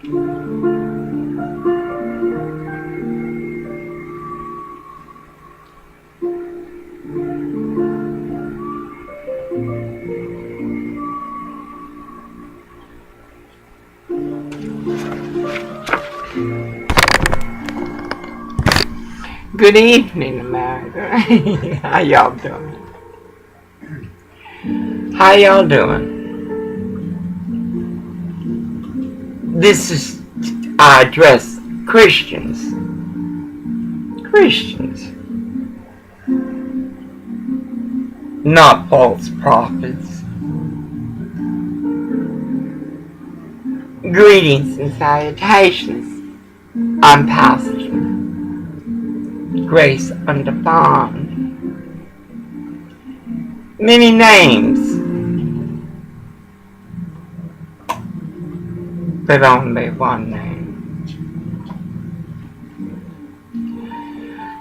Good evening, America. How y'all doing? How y'all doing? This is, I address Christians. Christians. Not false prophets. Greetings and salutations. I'm Pastor Grace Undefined. Many names, but only one name.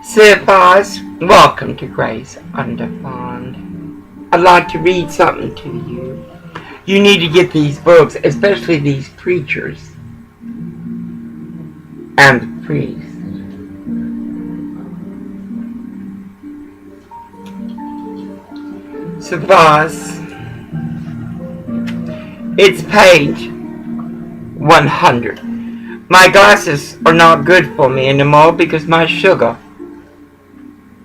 Sirs, welcome to Grace Undefined. I'd like to read something to you. You need to get these books, especially these preachers and the priests. Sirs, it's page 100. My glasses are not good for me anymore because my sugar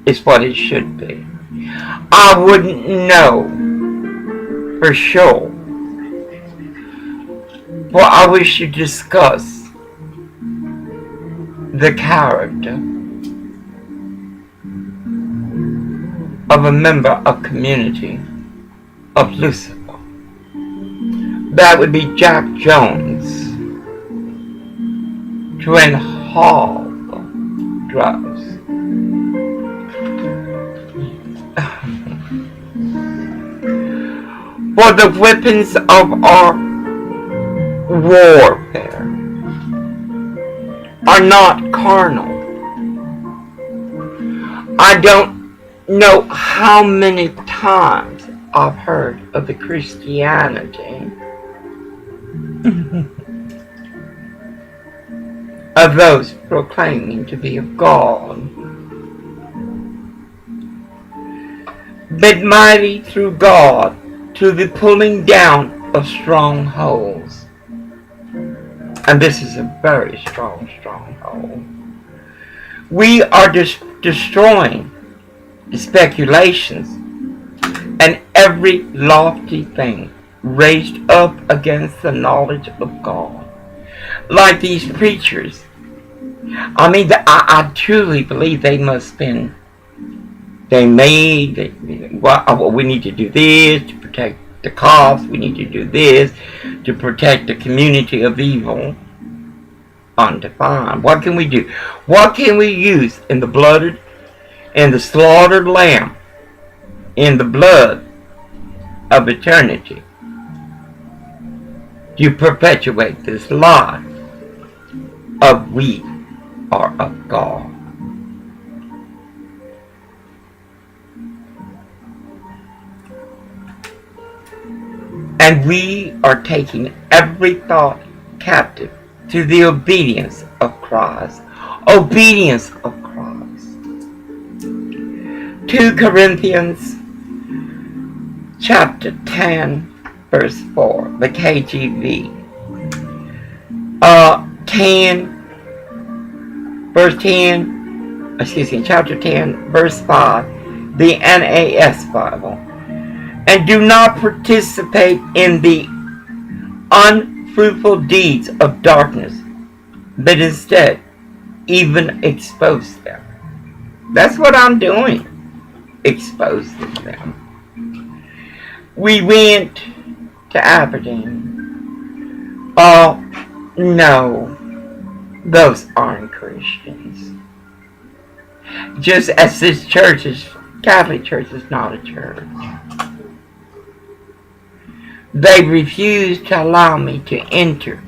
is what it should be. I wouldn't know for sure. Well, I wish to discuss the character of a member of community of Lucifer. That would be Jack Jones, Twin Hall drugs. For the weapons of our warfare are not carnal. I don't know how many times I've heard of the Christianity of those proclaiming to be of God, but mighty through God to the pulling down of strongholds. And this is a very strong stronghold. We are destroying speculations and every lofty thing raised up against the knowledge of God. Like these preachers. I mean, I truly believe they must spend. We need to do this to protect the cops. We need to do this to protect the community of evil. Undefined. What can we do? What can we use in the blooded and the slaughtered lamb, in the blood of eternity, to perpetuate this lie of we are of God? And we are taking every thought captive to the obedience of Christ. Obedience of Christ. 2 Corinthians chapter 10 verse 4, the KJV. chapter 10 verse 5, the NIV Bible. And do not participate in the unfruitful deeds of darkness, but instead even expose them. That's what I'm doing. Exposing them. We went to Aberdeen. Oh, no. Those aren't Christians. Just as this church is, Catholic Church is not a church. They refused to allow me to enter,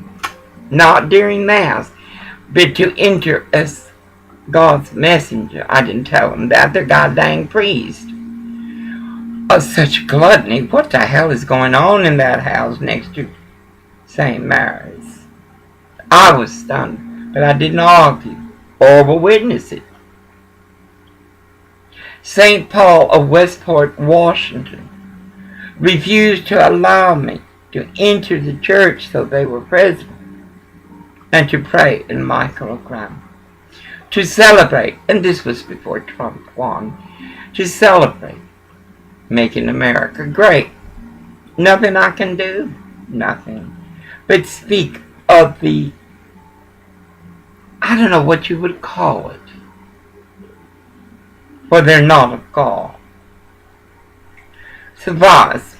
not during Mass, but to enter as God's messenger. I didn't tell them that. They're goddamn priest. Oh, such gluttony. What the hell is going on in that house next to St. Mary's? I was stunned, but I didn't argue or will witness it. St. Paul of Westport, Washington, refused to allow me to enter the church so they were present and to pray in my program. To celebrate, and this was before Trump won, to celebrate making America great. Nothing I can do, nothing, but speak of the, I don't know what you would call it, for they're not of God. Surprise.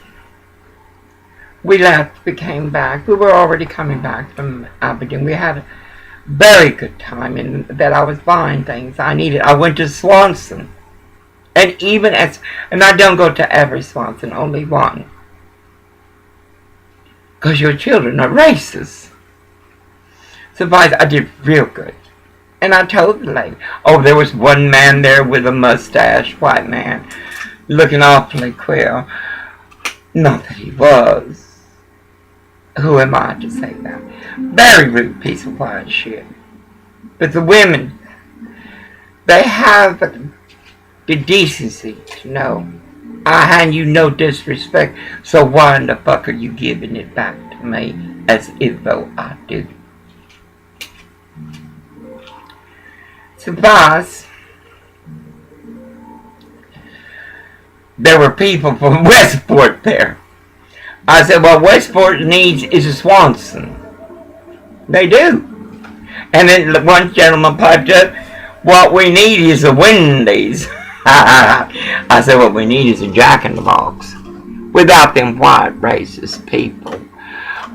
We left, we came back. We were already coming back from Aberdeen. We had a very good time in that I was buying things I needed. I went to Swanson. And I don't go to every Swanson, only one. Because your children are racist. Surprise, I did real good. And I told the lady, oh, there was one man there with a mustache, white man, looking awfully queer. Not that he was. Who am I to say that? Very rude piece of white shit. But the women, they have the decency to know I hand you no disrespect, so why in the fuck are you giving it back to me as if though I do? Surprise. There were people from Westport there. I said, what Westport needs is a Swanson. They do. And then one gentleman piped up, what we need is a Wendy's. I said, what we need is a Jack in the Box. Without them white racist people.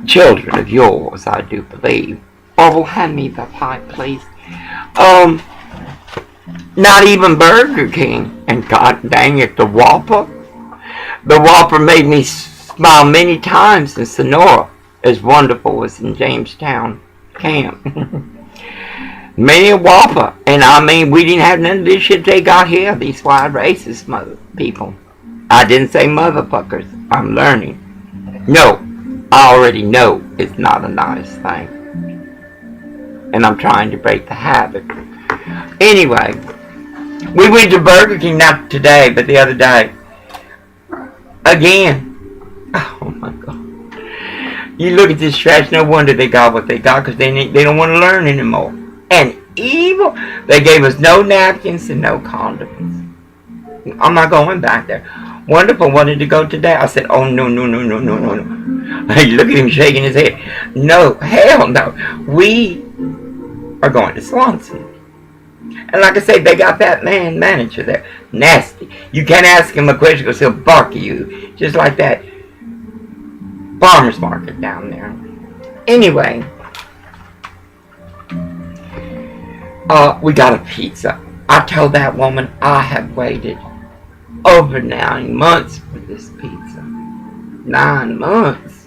Children of yours, I do believe. Orville, hand me the pipe, please. Not even Burger King. And god dang it, the Whopper. The Whopper made me smile many times in Sonora, as wonderful as in Jamestown camp. Many a Whopper, and I mean, we didn't have none of this shit they got here, these white racist mother people. I didn't say motherfuckers, I'm learning. No, I already know it's not a nice thing. And I'm trying to break the habit. Anyway, we went to Burger King, not today, but the other day. Again. Oh my God. You look at this trash, no wonder they got what they got, because they don't want to learn anymore. And evil. They gave us no napkins and no condoms. I'm not going back there. Wonderful wanted to go today. I said, oh no. Hey, look at him shaking his head. No, hell no. We are going to Swanson. And like I said, they got that manager there. Nasty. You can't ask him a question because he'll bark at you. Just like that farmer's market down there. Anyway. We got a pizza. I told that woman I have waited over 9 months for this pizza. 9 months.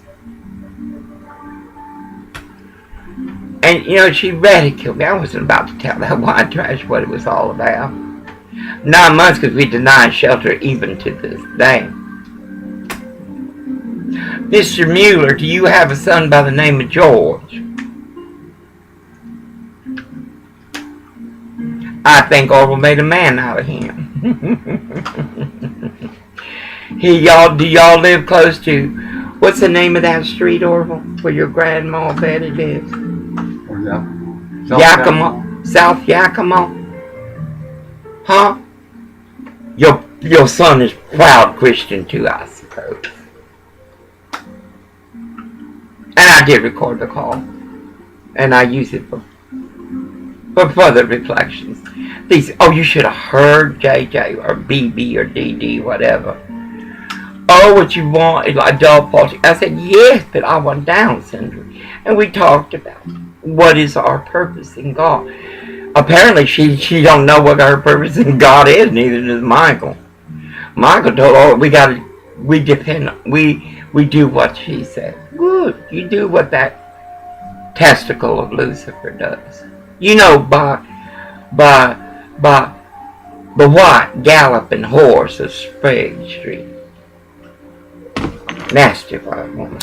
And, you know, she ridiculed me. I wasn't about to tell that white trash what it was all about. 9 months because we denied shelter even to this day. Mr. Mueller, do you have a son by the name of George? I think Orville made a man out of him. Do y'all live close to, what's the name of that street, Orville, where your grandma Betty lives? Yakima, South Yakima? Huh? Your son is proud Christian too, I suppose. And I did record the call. And I use it for further reflections. These, oh, you should have heard JJ or BB or DD, whatever. Oh, what you want is like dog party. I said, yes, but I want Down syndrome. And we talked about what is our purpose in God. Apparently, she don't know what her purpose in God is, neither does Michael. Michael told her, we do what she said. Good, you do what that testicle of Lucifer does. You know, by the white galloping horse of Sprague Street. Nasty white woman.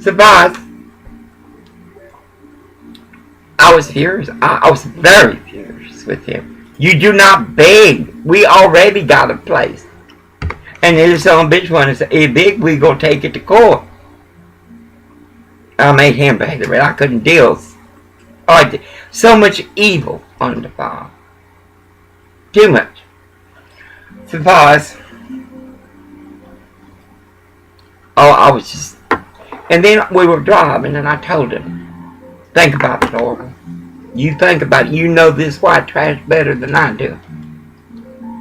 Surprise! I was furious. I was very furious with him. You do not beg. We already got a place. And then some bitch wanted to say, hey, big, we gonna take it to court. I made him pay the rent. I couldn't deal. So much evil on the farm. Too much. Surprise. Oh, I was just... And then we were driving and I told him, think about it, Orville. You think about it. You know this white trash better than I do.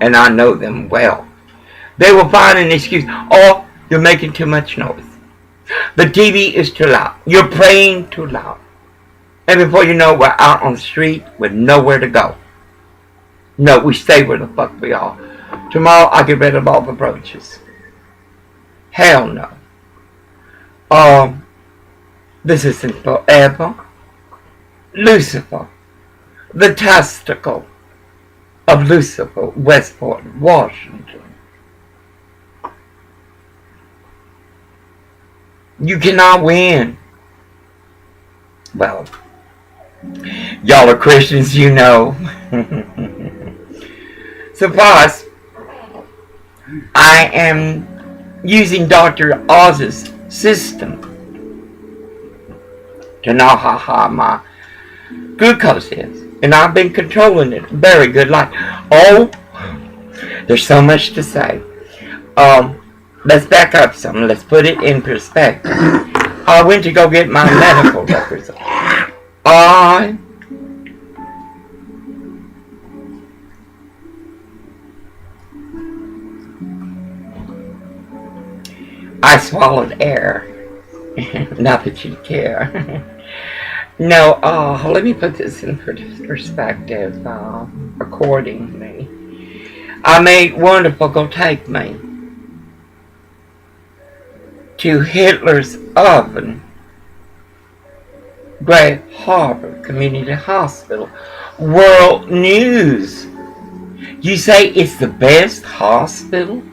And I know them well. They will find an excuse. Oh, you're making too much noise. The TV is too loud. You're praying too loud. And before you know, we're out on the street with nowhere to go. No, we stay where the fuck we are. Tomorrow I'll get rid of all the brooches. Hell no. This isn't forever. Lucifer, the testicle of Lucifer, Westport, Washington. You cannot win. Well, y'all are Christians, you know. Surprise. I am using Dr. Oz's system to know how high my glucose is. And I've been controlling it. Very good life. Oh, there's so much to say. Let's back up some. Let's put it in perspective. I went to go get my medical records. I swallowed air. Not that you care. No, let me put this in perspective accordingly. I made Wonderful go take me to Hitler's Oven, Great Harbor Community Hospital. World News. You say it's the best hospital?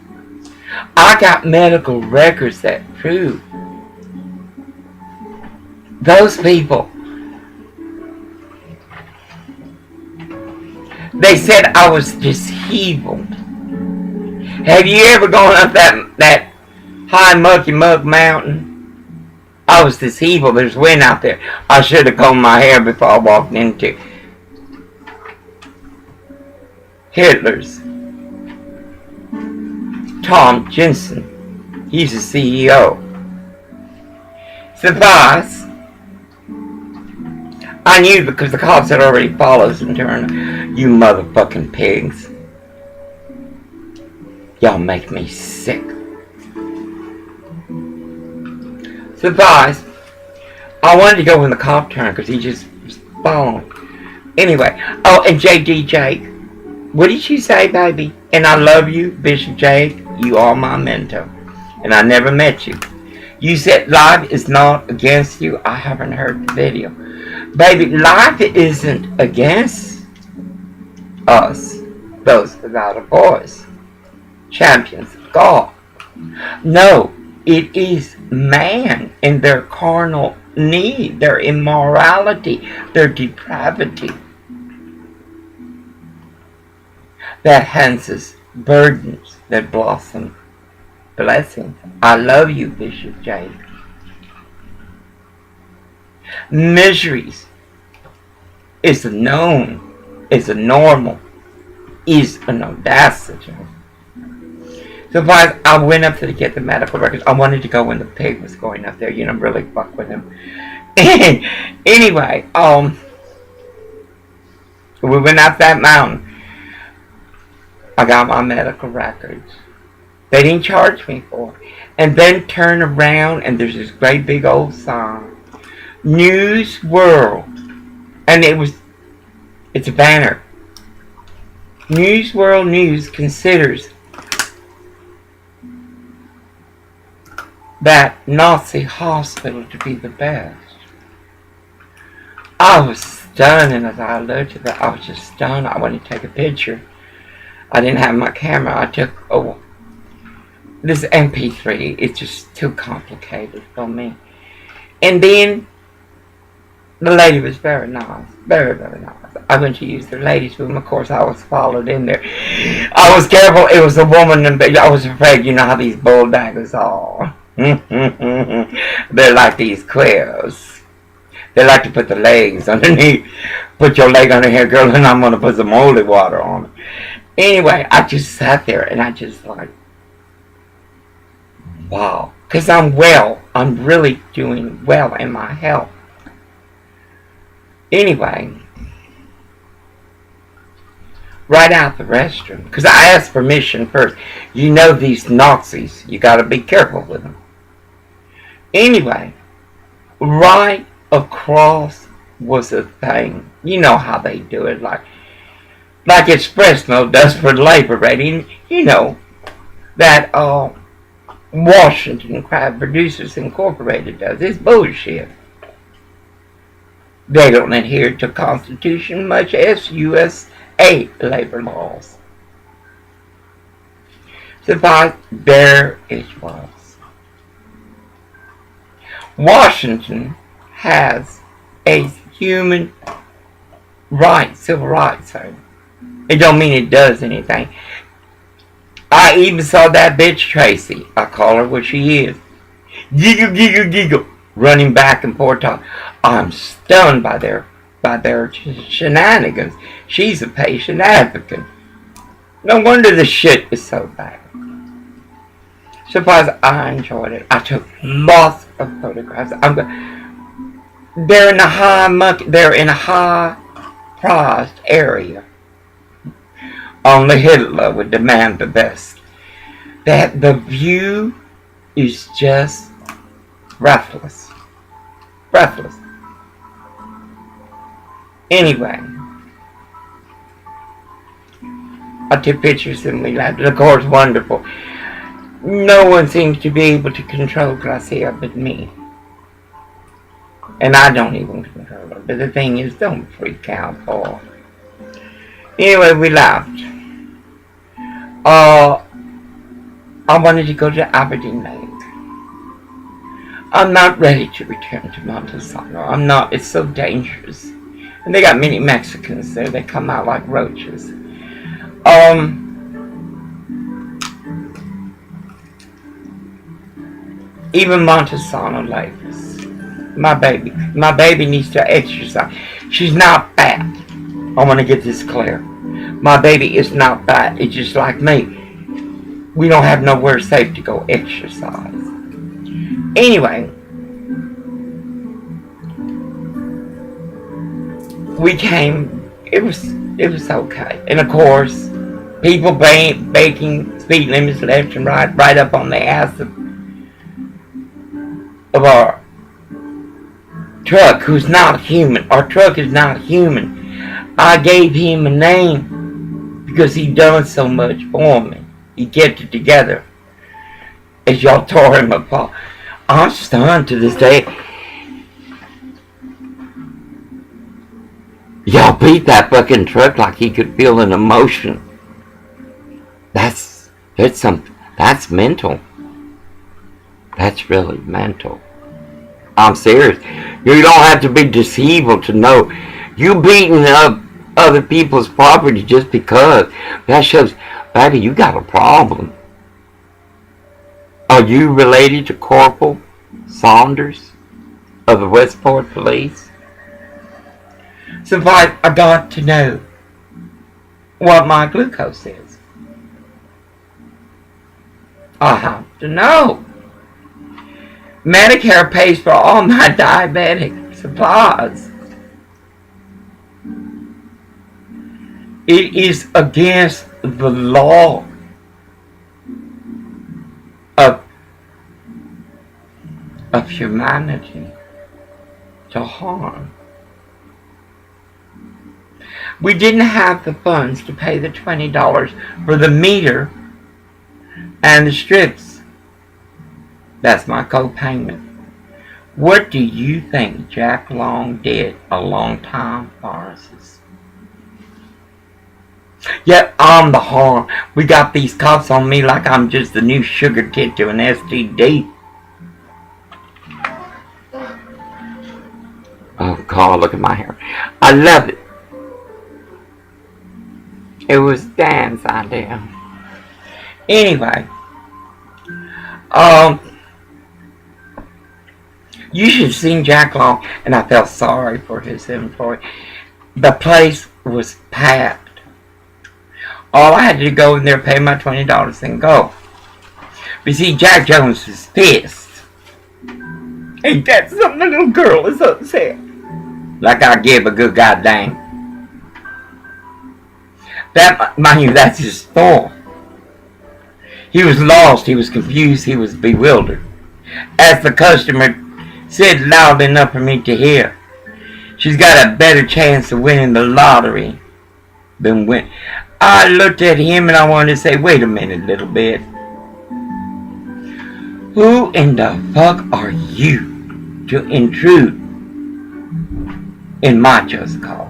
I got medical records that prove those people. They said I was disabled. Have you ever gone up that high mucky mug mountain? I was disabled. There's wind out there. I should have combed my hair before I walked into Hitler's. Tom Jensen. He's the CEO. Surprise. I knew because the cops had already followed us and turned. You motherfucking pigs. Y'all make me sick. Surprise. I wanted to go when the cop turned because he just was following. Anyway. Oh, and J.D. Jake. What did you say, baby? And I love you, Bishop Jake. You are my mentor. And I never met you. You said life is not against you. I haven't heard the video. Baby, life isn't against us, those without a voice, champions of God. No, it is man and their carnal need, their immorality, their depravity that hands us burdens that blossom blessings. I love you, Bishop Jake. Miseries is a known, is a normal, is an audacity. So I went up to get the medical records. I wanted to go when the pig was going up there, really fuck with him. And anyway, we went up that mountain. I got my medical records. They didn't charge me for it. And then turn around and there's this great big old sign. News World. And it's a banner. News World News considers that Nazi hospital to be the best. I was stunned, and as I looked at that, I was just stunned. I wanted to take a picture. I didn't have my camera. I took, this MP3. It's just too complicated for me. And then the lady was very nice. Very, very nice. I went to use the ladies' room. Of course, I was followed in there. I was careful. It was a woman, and I was afraid. You know how these bulldaggers are. They're like these quails. They like to put the legs underneath. Put your leg under here, girl, and I'm going to put some holy water on it. Anyway, I just sat there, and I just like, wow. Because I'm well. I'm really doing well in my health. Anyway, right out the restroom, because I asked permission first. You know these Nazis, you got to be careful with them. Anyway, right across was a thing. You know how they do it, like Express Milk does for labor rating. You know that Washington Crab Producers Incorporated does. It's bullshit. They don't adhere to Constitution much as USA labor laws. So there it was. Washington has a human rights, civil rights zone. It don't mean it does anything. I even saw that bitch Tracy. I call her what she is. Giggle, giggle, giggle. Running back and forth talking. I'm stunned by their shenanigans. She's a patient advocate. No wonder the shit is so bad. Suppose I enjoyed it. I took lots of photographs. They're in a high prized area. Only Hitler would demand the best. That the view is just breathless. Breathless. Anyway, I took pictures and we laughed. Of course, wonderful. No one seems to be able to control Gracia but me. And I don't even control her. But the thing is, don't freak out, Paul. Anyway, we laughed. I wanted to go to Aberdeen Lake. I'm not ready to return to Montesano. I'm not. It's so dangerous. And they got many Mexicans there. They come out like roaches. Even Montesano Lakes. My baby needs to exercise. She's not fat. I want to get this clear. My baby is not fat. It's just like me. We don't have nowhere safe to go exercise. Anyway, we came. It was okay. And of course, people baking speed limits left and right up on the ass of our truck, who's not human. Our truck is not human. I gave him a name because he done so much for me. He kept it together as y'all tore him apart. I'm stunned to this day. Y'all beat that fucking truck like he could feel an emotion. That's mental. That's really mental. I'm serious. You don't have to be deceivable to know. You beating up other people's property just because. That shows, baby, you got a problem. Are you related to Corporal Saunders of the Westport Police? So I got to know what my glucose is. I have to know. Medicare pays for all my diabetic supplies. It is against the law of humanity to harm. We didn't have the funds to pay the $20 for the meter and the strips. That's my co-payment. What do you think Jack Long did a long time for us? Yet I'm the harm. We got these cops on me like I'm just the new sugar tit to an STD. Oh, look at my hair. I love it. It was Dan's idea. Anyway, you should have seen Jack Long, and I felt sorry for his employee. The place was packed. All I had to do go in there, pay my $20, and go. But see, Jack Jones was pissed. Ain't that something? The little girl is upset. Like I give a good goddamn. That, mind you, that's his fault. He was lost, he was confused, he was bewildered. As the customer said loud enough for me to hear, she's got a better chance of winning the lottery than win. I looked at him and I wanted to say, wait a minute, little bit. Who in the fuck are you to intrude in my just cause?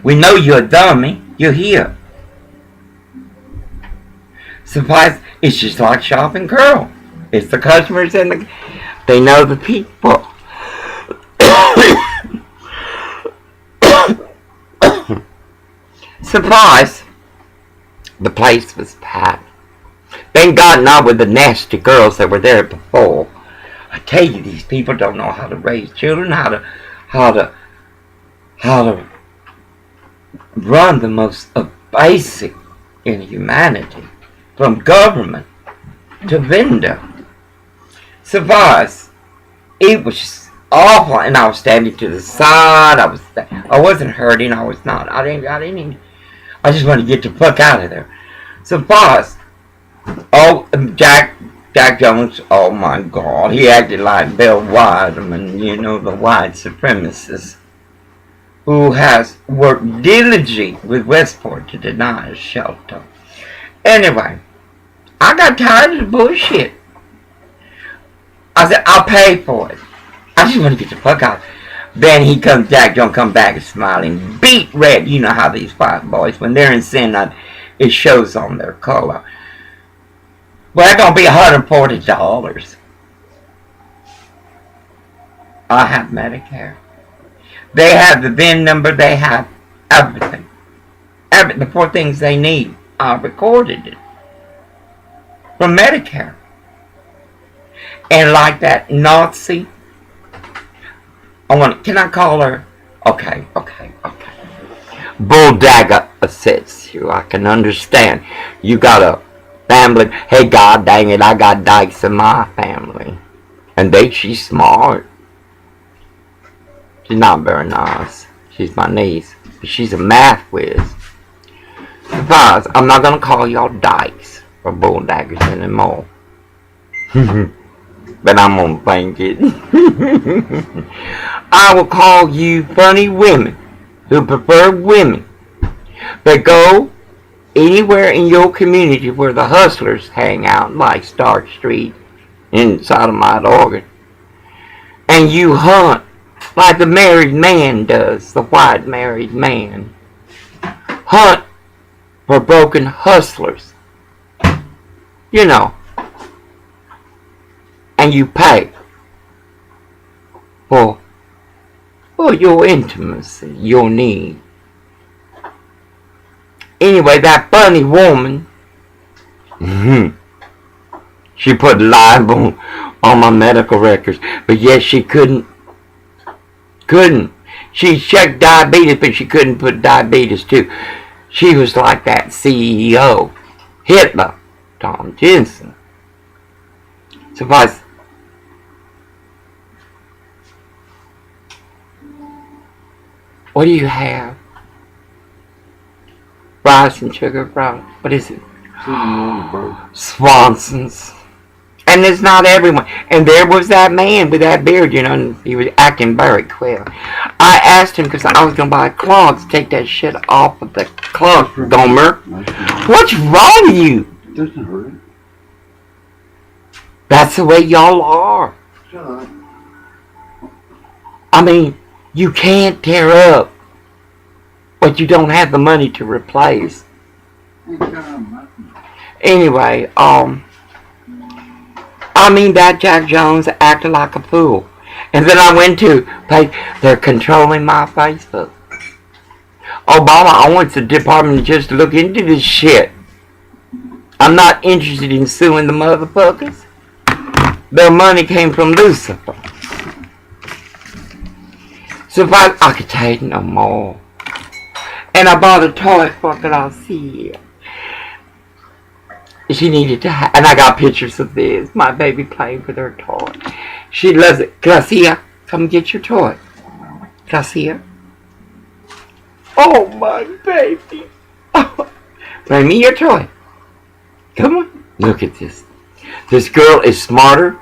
We know you're a dummy. You're here. Suffice, it's just like shopping curl. It's the customers and they know the people. Suffice, the place was packed. Thank God not with the nasty girls that were there before. I tell you, these people don't know how to raise children, how to run the most basic in humanity, from government to vendor. Suffice, it was awful, and I was standing to the side. I wasn't hurting. I was not. I just wanted to get the fuck out of there. Suffice. Oh, Jack Jones. Oh my God, he acted like Bill Wideman, you know, the white supremacist, who has worked diligently with Westport to deny us shelter. Anyway, I got tired of the bullshit. I said, I'll pay for it. I just want to get the fuck out. Then Jack Jones come back and smiling, beat red. You know how these white boys, when they're in sin, it shows on their color. Well, that's going to be $140. I have Medicare. They have the VIN number. They have everything. The 4 things they need. I recorded it from Medicare. And like that Nazi, can I call her? Okay. Bulldagger assists you. I can understand. You got a family. Hey, God dang it, I got dykes in my family. And she's smart. She's not very nice. She's my niece. But she's a math whiz. Besides, I'm not going to call y'all dykes or bulldaggers anymore. But I'm going to thank it. I will call you funny women who prefer women. But go anywhere in your community where the hustlers hang out, like Stark Street inside of my Oregon. And you hunt like the married man does, the white married man. Hunt for broken hustlers. You know. And you pay for your intimacy, your need. Anyway, that funny woman, she put libel on my medical records, but yes, she couldn't. She checked diabetes, but she couldn't put diabetes too. She was like that CEO, Hitler, Tom Jensen. Suffice. What do you have? Rice and sugar fries. What is it? Swanson's. And it's not everyone. And there was that man with that beard, you know, and he was acting very queer. I asked him, because I was going to buy clogs, take that shit off of the clog, Gomer. What's wrong with you? It doesn't hurt. That's the way y'all are. Shut up. I mean, you can't tear up what you don't have the money to replace. Anyway, I mean, that Jack Jones acted like a fool. And then I went to they're controlling my Facebook. Obama, I want the department just to look into this shit. I'm not interested in suing the motherfuckers. Their money came from Lucifer. So if I could take no more. And I bought a toy for Gracia. She needed to have, and I got pictures of this. My baby playing with her toy. She loves it. Gracia, come get your toy. Gracia. Oh, my baby. Oh, bring me your toy. Come on. Look at this. This girl is smarter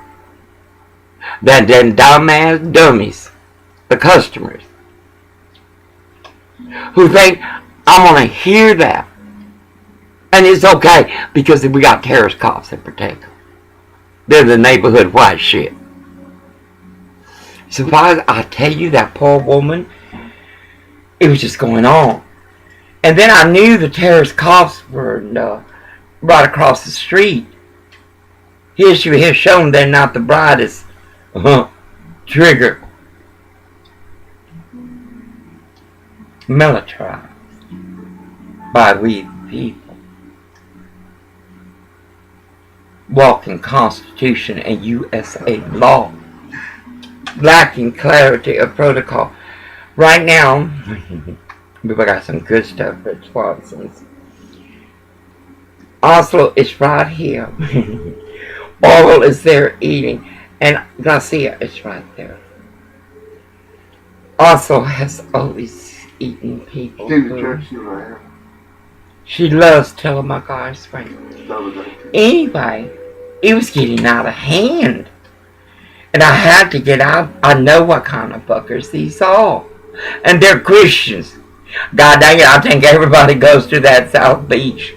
than dumbass dummies. The customers. Who think, I'm going to hear that. And it's okay because we got terrorist cops that protect them. They're the neighborhood white shit. So if I tell you that poor woman, it was just going on. And then I knew the terrorist cops were right across the street. History has shown they're not the brightest trigger. Militarized by we people. Walking Constitution and USA law. Lacking clarity of protocol. Right now, we got some good stuff for Swanson's. Oslo is right here. Oral is there eating. And Garcia is right there. Oslo has always eaten people. She loves telling my guy's friend. Anyway, it was getting out of hand. And I had to get out. I know what kind of fuckers these are. And they're Christians. God dang it, I think everybody goes to that South Beach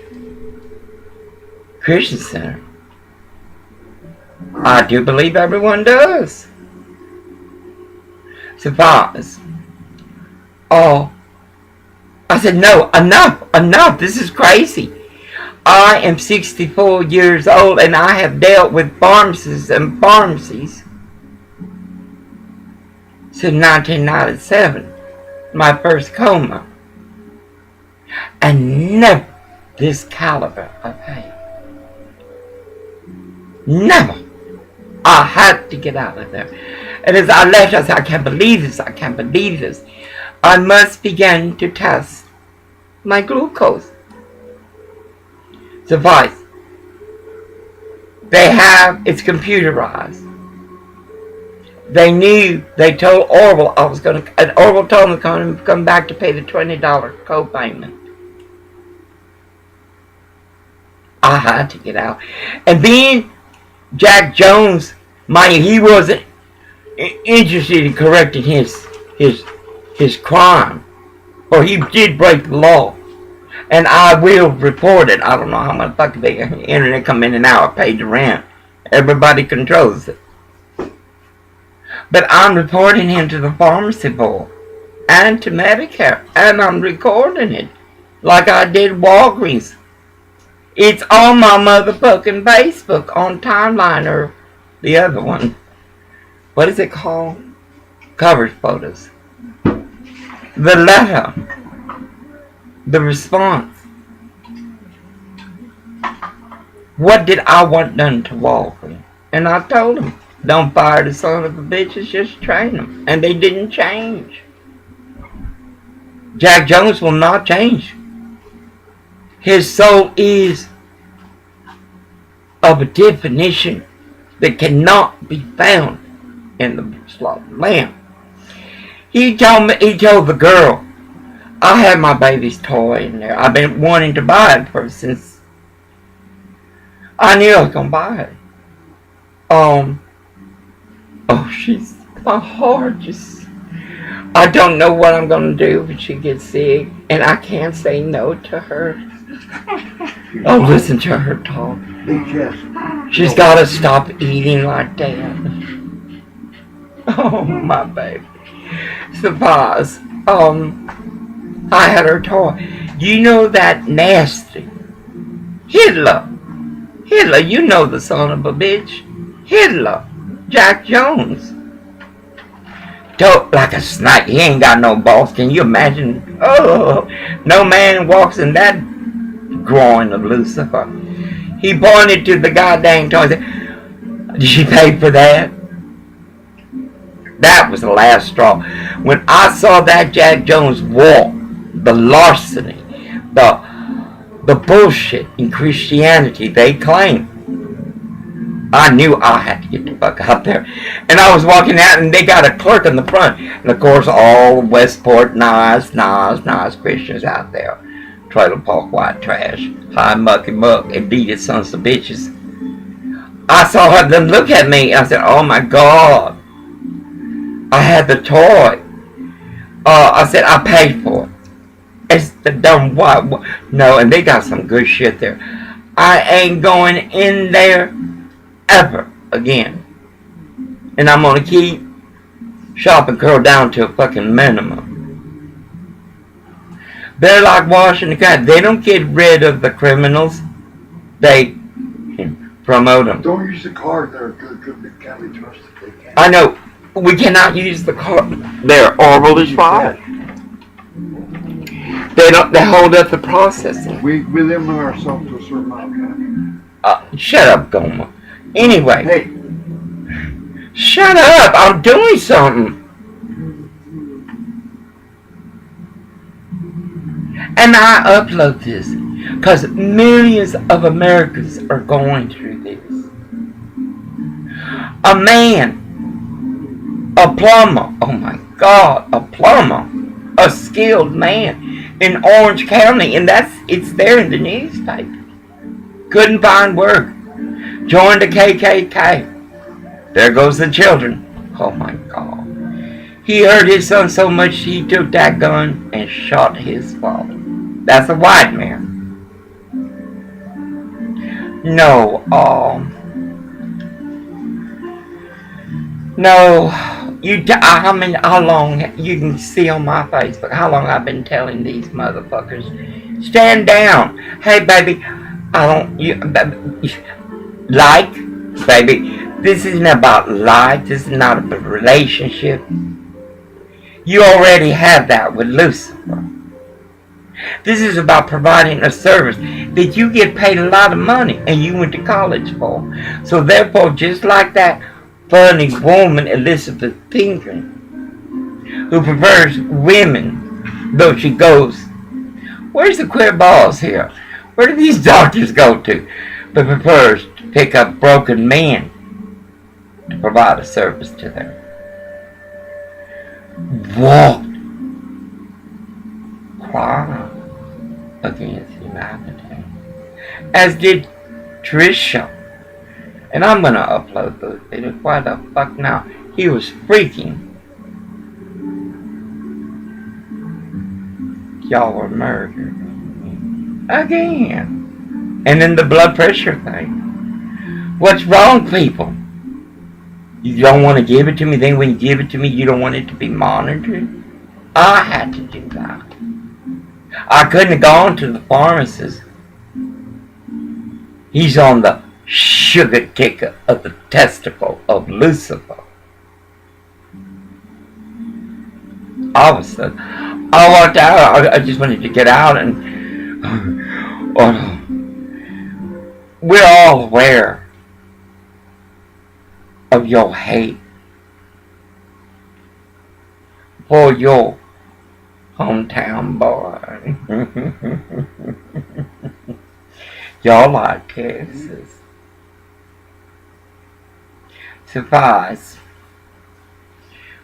Christian Center. I do believe everyone does. Surprise. Oh. I said, no, enough. This is crazy. I am 64 years old and I have dealt with pharmacists and pharmacies since 1997, my first coma, and never this caliber of pain. Never. I had to get out of there. And as I left, I said, I can't believe this. I must begin to test my glucose. Suffice. It's computerized. They told Orville and Orville told me to come back to pay the $20 co-payment. I had to get out. And being Jack Jones, he wasn't interested in correcting his crime. Or he did break the law. And I will report it. I don't know how much fucking the internet come in and out. I paid the rent. Everybody controls it. But I'm reporting him to the pharmacy board and to Medicare. And I'm recording it. Like I did Walgreens. It's on my motherfucking Facebook on Timeline or the other one. What is it called? Coverage photos. The letter. The response. What did I want done to Walgreens? And I told them, don't fire the son of a bitches, just train them. And they didn't change. Jack Jones will not change. His soul is of a definition that cannot be found in the slaughtered lamb. He told the girl, I had my baby's toy in there. I've been wanting to buy it for since I knew I was gonna buy it. She's my heart just. I don't know what I'm gonna do when she gets sick, and I can't say no to her. Oh, listen to her talk. She's gotta stop eating like that. Oh, my baby. Surprise. I had her toy. You know that nasty Hitler, you know the son of a bitch. Hitler. Jack Jones. like a snake. He ain't got no balls. Can you imagine? Oh, no man walks in that groin of Lucifer. He pointed to the goddamn toy and said, did she pay for that? That was the last straw. When I saw that Jack Jones walk, the larceny, the bullshit in Christianity they claim, I knew I had to get the fuck out there. And I was walking out, and they got a clerk in the front. And of course, all Westport nice Christians out there. Trailer park white trash, high mucky muck, Adidas sons of bitches. I saw them look at me. I said, oh my God. I had the toy. I said, I paid for it. It's the dumb white. No, and they got some good shit there. I ain't going in there ever again. And I'm going to keep shopping curl down to a fucking minimum. They're like Washington County. They don't get rid of the criminals. They promote them. Don't use the card there. Could be trusted. I know. We cannot use the card. They're horrible as fire. They hold up the processing. We limit ourselves to a certain amount of time. Shut up, Goma. Anyway. Hey. Shut up. I'm doing something. And I upload this because millions of Americans are going through this. A man, a plumber, oh my God, a plumber, a skilled man in Orange County, and it's there in the newspaper. Couldn't find work. Joined the KKK. There goes the children. Oh my God. He hurt his son so much he took that gun and shot his father. That's a white man. No, how long, you can see on my Facebook, how long I've been telling these motherfuckers, stand down. Hey, baby, baby, this isn't about life, this is not about a relationship. You already have that with Lucifer. This is about providing a service that you get paid a lot of money and you went to college for. So therefore, just like that funny woman, Elizabeth Pinkerton, who prefers women, though she goes, where's the queer balls here? Where do these doctors go to? But prefers to pick up broken men to provide a service to them. Walked cry against humanity, as did Trisha. And I'm gonna upload those videos. Why the fuck now? He was freaking. Y'all were murdered again. And then the blood pressure thing. What's wrong, people? You don't want to give it to me. Then when you give it to me, you don't want it to be monitored. I had to do that. I couldn't have gone to the pharmacist. He's on the sugar ticker of the testicle of Lucifer. All of a sudden, I walked out. I just wanted to get out, and we're all aware of your hate for your hometown boy. Y'all like Texas. Suffice.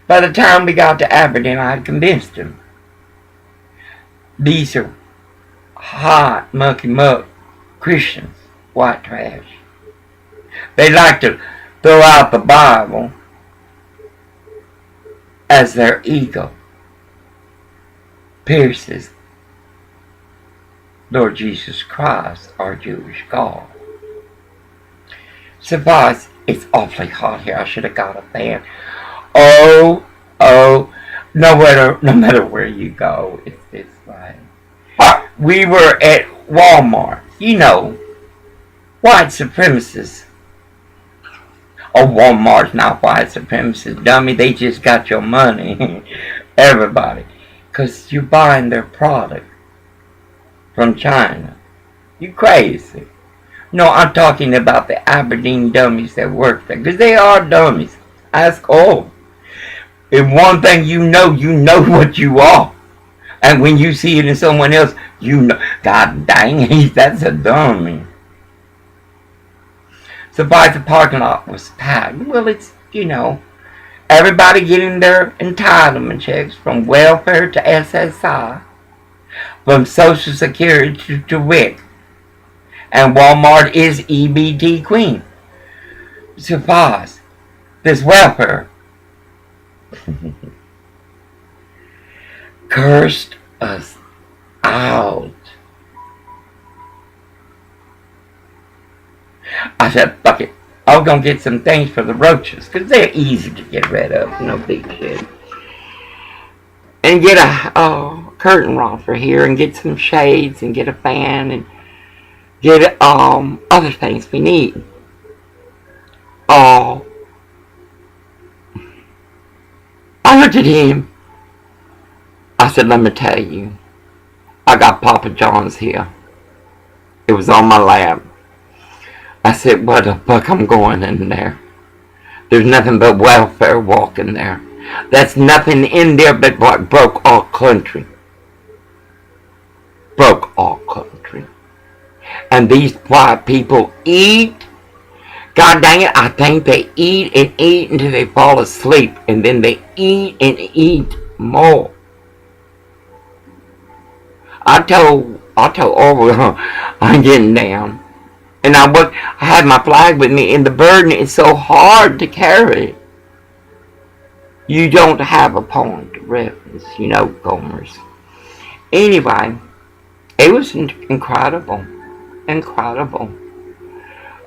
By the time we got to Aberdeen, I had convinced him. These are hot, mucky muck Christians, white trash. They like to throw out the Bible as their ego pierces Lord Jesus Christ, our Jewish God. Suffice, it's awfully hot here. I should have got a fan. Oh, no matter where you go, it's this way. We were at Walmart. You know, white supremacists Oh, Walmart's not white supremacist, dummy. They just got your money. Everybody. Because you're buying their product from China. You crazy. No, I'm talking about the Aberdeen dummies that work there. Because they are dummies. Ask all. If one thing you know what you are. And when you see it in someone else, you know. God dang it, that's a dummy. So the parking lot was packed. Well, it's, everybody getting their entitlement checks from welfare to SSI, from Social Security to WIC. And Walmart is EBT queen. Surprise. This welfare cursed us out. I said, fuck it. I was going to get some things for the roaches, because they're easy to get rid of. No big shit. And get a curtain rod for here, and get some shades, and get a fan, and get other things we need. I looked at him. I said, let me tell you. I got Papa John's here. It was on my lap. I said, what the fuck I'm going in there? There's nothing but welfare walking there. That's nothing in there but what broke our country. Broke our country. And these white people eat. God dang it, I think they eat and eat until they fall asleep. And then they eat and eat more. I told Orwell, I'm getting down. And I had my flag with me, and the burden is so hard to carry. You don't have a point of reference, Gomers. Anyway, it was incredible. Incredible.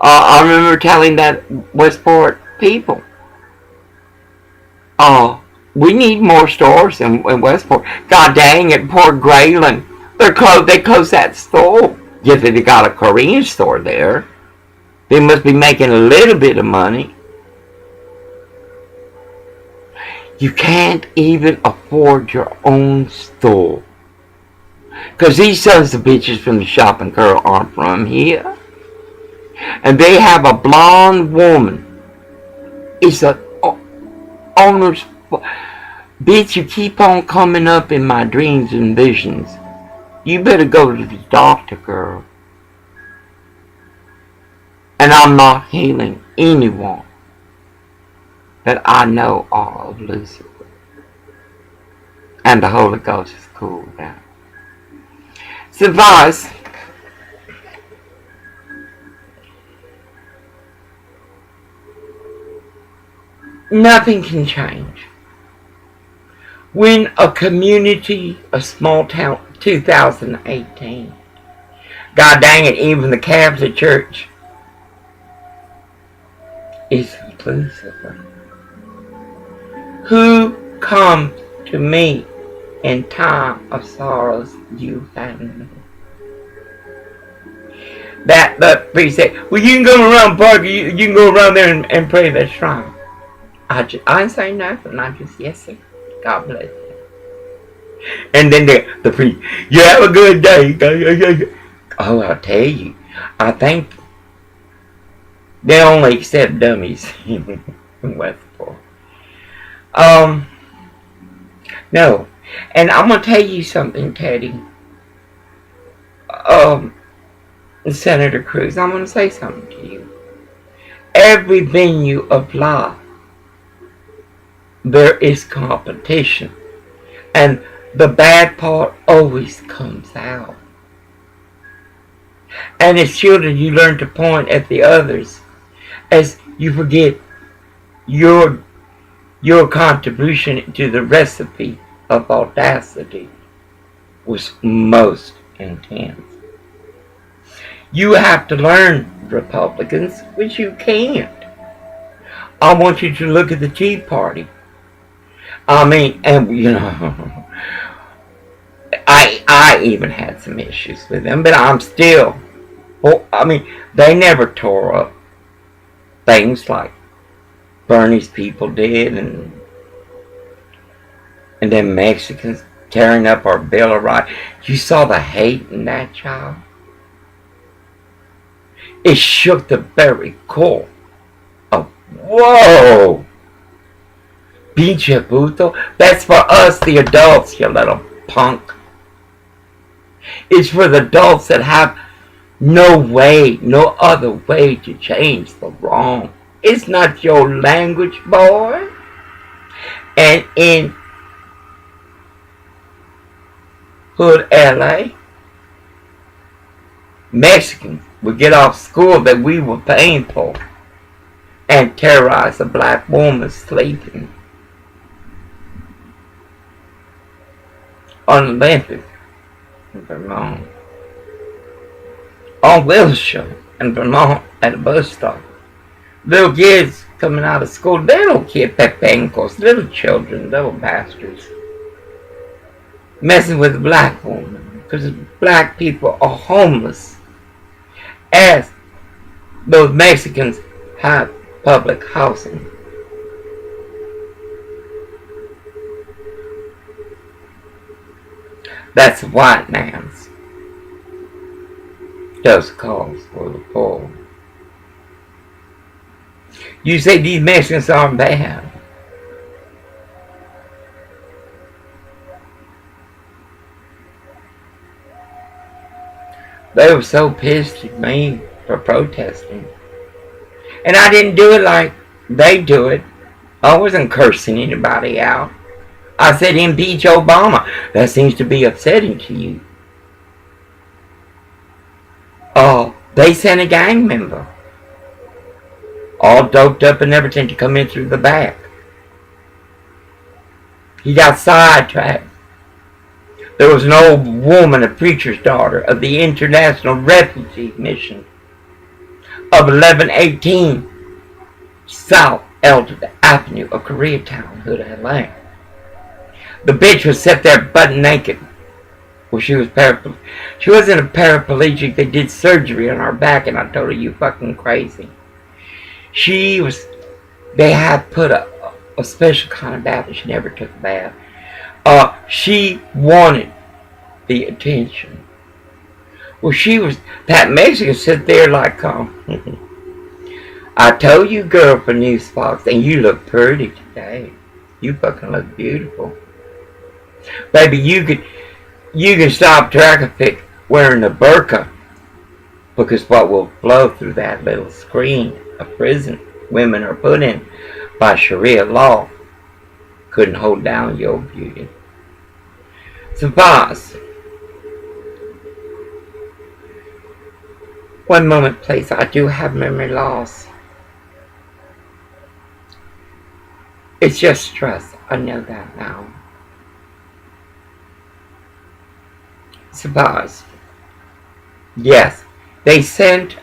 I remember telling that Westport people, we need more stores in Westport. God dang it, poor Grayling. They closed that store. Yes, they got a Korean store there. They must be making a little bit of money. You can't even afford your own store. Because these sons of bitches from the shopping girl aren't from here. And they have a blonde woman. It's a owner's... Bitch, you keep on coming up in my dreams and visions. You better go to the doctor, girl. And I'm not healing anyone that I know are of Lucifer. And the Holy Ghost is cool with that. Suffice. Nothing can change. When a community, a small town, 2018. God dang it, even the Catholic Church is Lucifer. Who comes to me in time of sorrows, you and me? That priest said, well, you can go around Parker, you can go around there and pray that shrine. I didn't say nothing. I just, yes sir, God bless you. And then the priest, you have a good day. Oh, I'll tell you, I think they only accept dummies in Westport. No. And I'm going to tell you something, Teddy. Senator Cruz, I'm going to say something to you. Every venue of life, there is competition. And the bad part always comes out. And as children, you learn to point at the others as you forget your contribution to the recipe of audacity was most intense. You have to learn, Republicans, which you can't. I want you to look at the Tea Party. I mean, and I even had some issues with them, but I'm still, they never tore up things like Bernie's people did, and then Mexicans tearing up our Bill of Rights. You saw the hate in that, child? It shook the very core of, whoa! Pinche puto. That's for us, the adults, you little punk. It's for the adults that have no way, no other way to change the wrong. It's not your language, boy. And in Hood, LA, Mexicans would get off school that we were paying for and terrorize a black woman sleeping on Olympic in Vermont, on Wilshire in Vermont at a bus stop. Little kids coming out of school, little kid pepencos, little children, little bastards, messing with a black woman because black people are homeless, as those Mexicans have public housing. That's a white man's just cause for the poor. You say these Mexicans aren't bad. They were so pissed at me for protesting. And I didn't do it like they do it. I wasn't cursing anybody out. I said impeach Obama. That seems to be upsetting to you. Oh, they sent a gang member, all doped up and everything, to come in through the back. He got sidetracked. There was an old woman, a preacher's daughter of the International Refugee Mission of 1118 South Eldred Avenue of Koreatown, Hood, LA. The bitch was set there butt naked. Well, she was she wasn't a paraplegic. They did surgery on her back, and I told her, you fucking crazy. They had put a special kind of bath, and she never took a bath. She wanted the attention. Well, that Mexican sit there like, I told you, girl, for News Fox, and you look pretty today. You fucking look beautiful. Baby, you can stop traffic wearing a burqa, because what will flow through that little screen of prison women are put in by Sharia law couldn't hold down your beauty. So boss, one moment please, I do have memory loss. It's just stress, I know that now. So boss, yes, they sent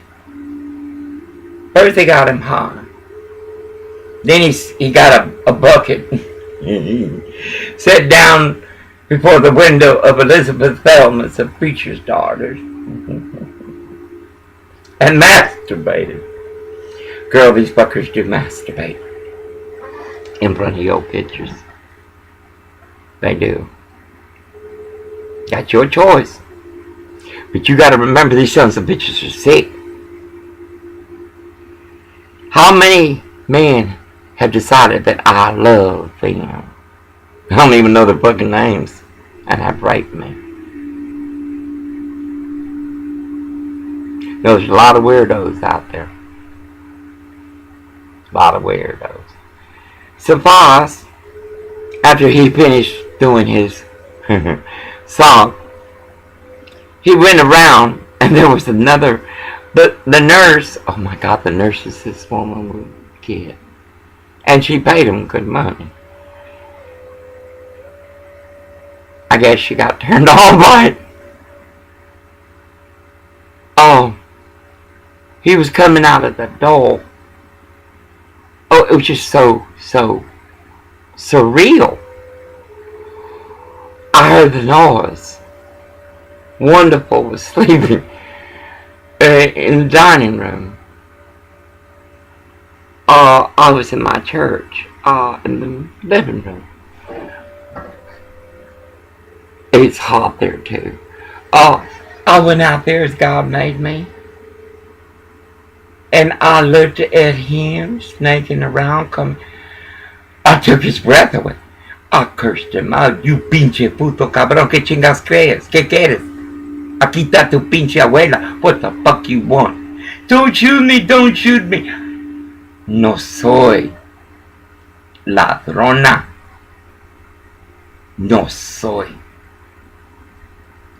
everything got him high. Then he got a bucket, sat down before the window of Elizabeth Feldman's, a preacher's daughters, and masturbated. Girl, these fuckers do masturbate in front of your pictures. They do. That's your choice. But you gotta remember, these sons of bitches are sick. How many men have decided that I love them? I don't even know their fucking names, and have raped me. There's a lot of weirdos out there. A lot of weirdos. So Foss, after he finished doing his song, he went around, and there was another, the nurse, oh my God, the nurse is this woman with a kid, and she paid him good money. I guess she got turned on by it. Oh, he was coming out of the door. Oh, it was just so surreal. I heard the noise. Wonderful was sleeping in the dining room. I was in my church, in the living room. It's hot there too. I went out there as God made me. And I looked at him snaking around. I took his breath away. I cursed him out. You pinche puto cabrón. ¿Qué chingas crees? ¿Qué quieres? Aquí está tu pinche abuela. What the fuck you want? Don't shoot me. Don't shoot me. No soy ladrona. No soy.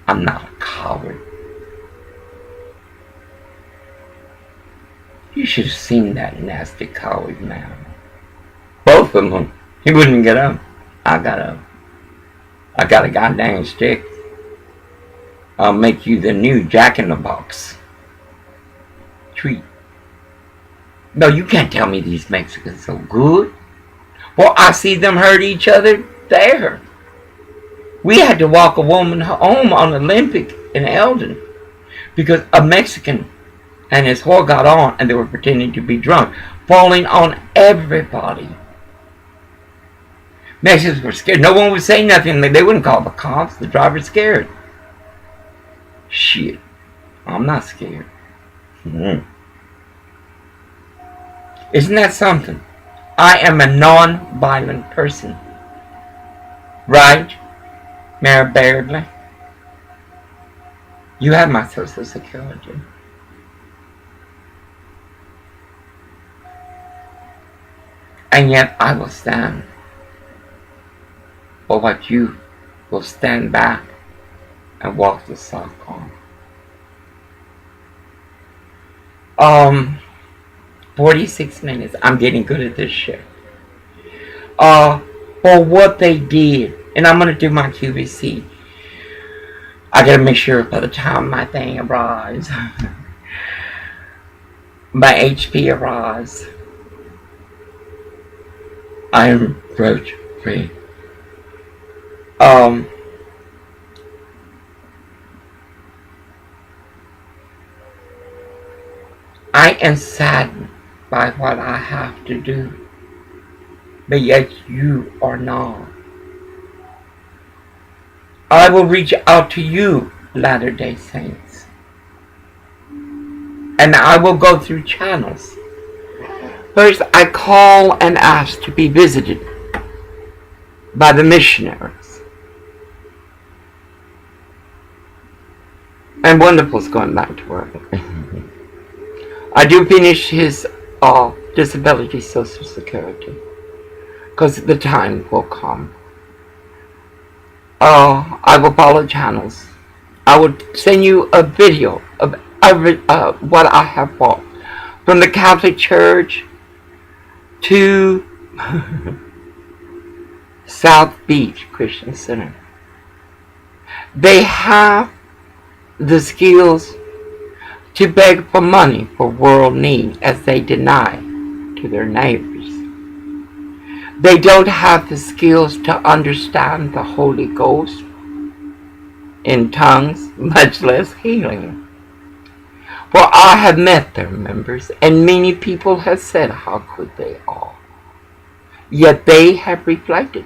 I'm not a coward. You should have seen that nasty coward man. Both of them. He wouldn't get up. I got up. I got a goddamn stick. I'll make you the new Jack-in-the-Box treat. No, you can't tell me these Mexicans so good. Well, I see them hurt each other there. We had to walk a woman home on Olympic in Eldon because a Mexican and his whore got on and they were pretending to be drunk, falling on everybody. Mexicans were scared. No one would say nothing. They wouldn't call the cops. The driver's scared. Shit. I'm not scared. Isn't that something? I am a non-violent person. Right? Mayor Bairdley? You have my Social Security. And yet I will stand for what you will stand back and walk the sock on. 46 minutes. I'm getting good at this shit. For what they did, and I'm gonna do my QVC. I gotta make sure by the time my thing arrives, my HP arrives, I am roach free. I am saddened by what I have to do, but yet you are not. I will reach out to you, Latter-day Saints, and I will go through channels. First, I call and ask to be visited by the missionaries. And Wonderful's going back to work. I do finish his disability Social Security because the time will come. I will follow channels. I will send you a video of what I have bought from the Catholic Church to South Beach Christian Center. They have the skills to beg for money for world need as they deny to their neighbors. They don't have the skills to understand the Holy Ghost in tongues, much less healing. For I have met their members, and many people have said how good they are. Yet they have reflected.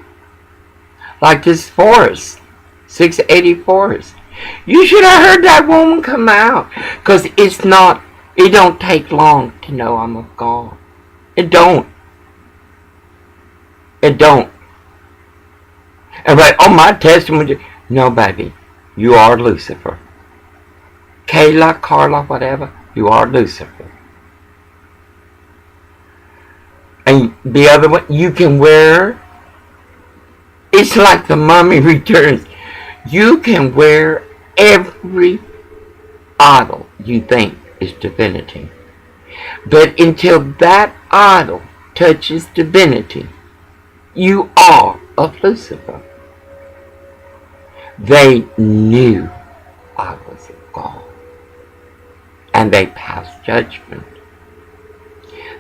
Like this forest, 680 forest. You should have heard that woman come out. Because it don't take long to know I'm of God. It don't. It don't. And like, oh, my testimony. No, baby. You are Lucifer. Kayla, Carla, whatever. You are Lucifer. And the other one, you can wear. It's like the Mummy Returns. You can wear every idol you think is divinity. But until that idol touches divinity, you are of Lucifer. They knew I was of God. And they passed judgment.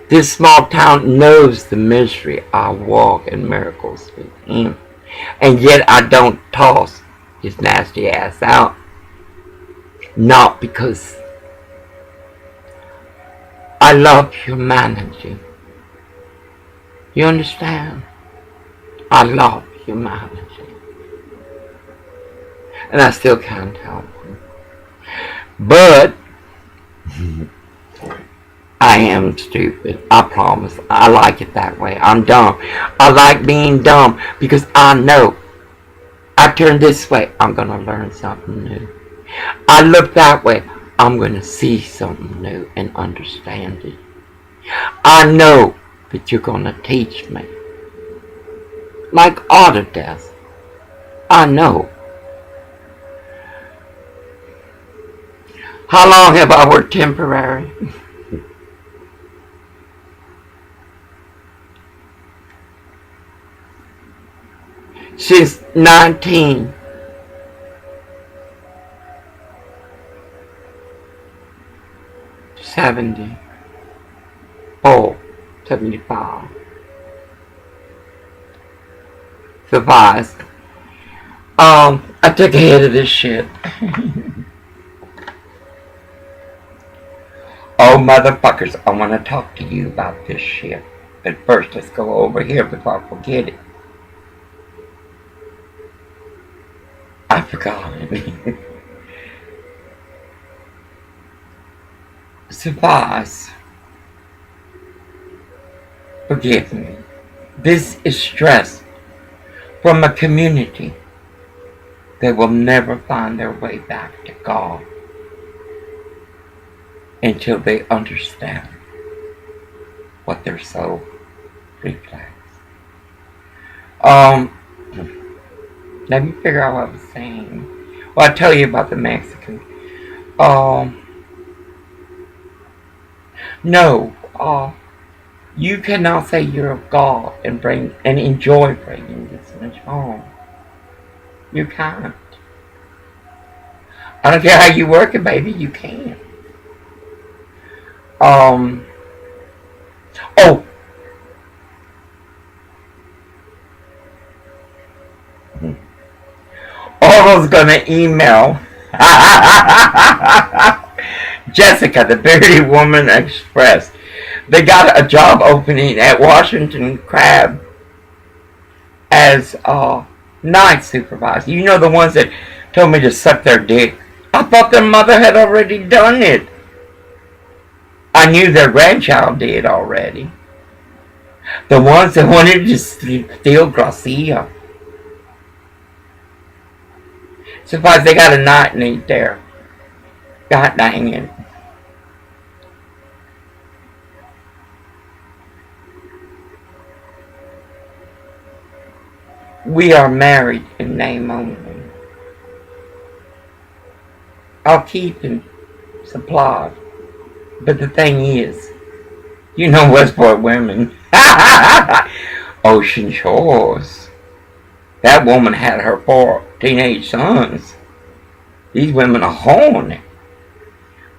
This small town knows the misery I walk in miracles with him. And yet I don't toss his nasty ass out. Not because I love humanity. You understand? I love humanity. And I still can't help it. But I am stupid. I promise. I like it that way. I'm dumb. I like being dumb because I know I turn this way, I'm going to learn something new. I look that way, I'm going to see something new and understand it. I know that you're going to teach me. Like Autodesk. I know. How long have I worked temporary? Since 1970. Oh, 75. Surprised. I took a hit of this shit. Oh, motherfuckers, I want to talk to you about this shit. But first, let's go over here before I forget it. I forgot it. Suffice. Forgive me. This is stress from a community that will never find their way back to God until they understand what their soul reflects. Let me figure out what I was saying. Well, I'll tell you about the Mexican. No, you cannot say you're of God and enjoy bringing this much home. You can't. I don't care how you work it, baby. You can't. Oh, I was gonna email Jessica, the Bearded Woman Express. They got a job opening at Washington Crab as a night supervisor. You know, the ones that told me to suck their dick. I thought their mother had already done it. I knew their grandchild did already. The ones that wanted to steal Gracia. Suppose they got a night need there. God dang it. We are married in name only. I'll keep him supplied. But the thing is, you know Westport women. Ocean Shores. That woman had her 4 teenage sons. These women are horny.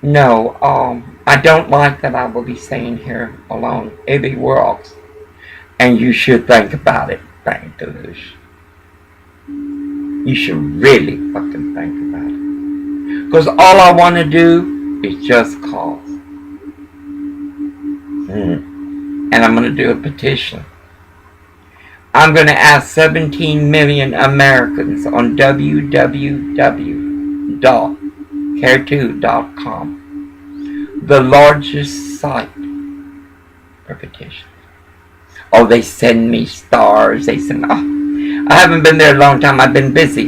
No, I don't like that I will be staying here alone. Every world. And you should think about it, bankers. You should really fucking think about it. Because all I want to do is just cause. And I'm going to do a petition. I'm going to ask 17 million Americans on www.care2.com, the largest site for petitions. Oh, they send me stars. They send. Oh, I haven't been there a long time. I've been busy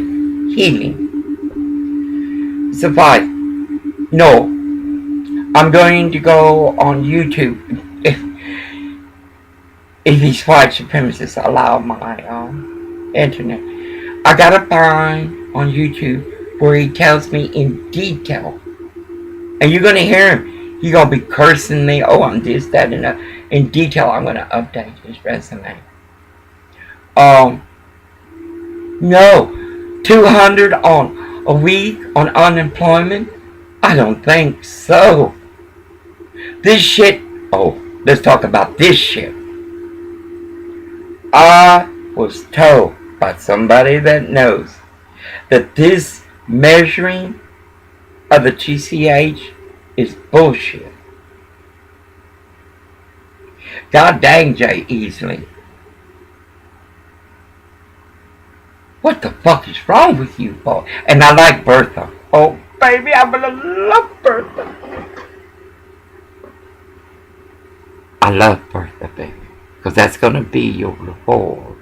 healing. Suffice. No, I'm going to go on YouTube. If these white supremacists allow my internet, I gotta find on YouTube where he tells me in detail, and you're gonna hear him. He's gonna be cursing me. Oh, I'm this, that, and that. In detail, I'm gonna update his resume. No, 200 on a week on unemployment. I don't think so. This shit. Oh, let's talk about this shit. I was told by somebody that knows that this measuring of the TCH is bullshit. God dang Jay Easley. fuck is wrong with you, boy? And I like Bertha. Oh, baby, I'm gonna love Bertha. I love Bertha, baby. Because that's gonna be your reward.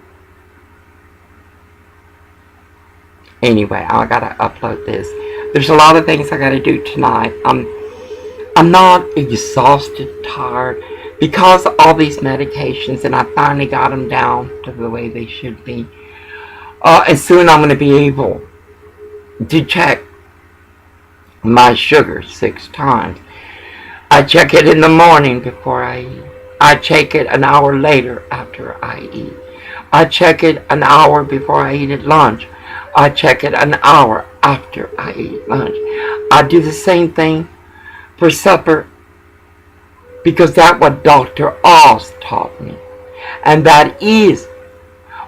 Anyway, I gotta upload this. There's a lot of things I gotta do tonight. I'm not exhausted, tired, because of all these medications, and I finally got them down to the way they should be. And soon I'm gonna be able to check my sugar 6 times. I check it in the morning before I eat. I check it an hour later after I eat. I check it an hour before I eat at lunch. I check it an hour after I eat lunch. I do the same thing for supper because that's what Dr. Oz taught me. And that is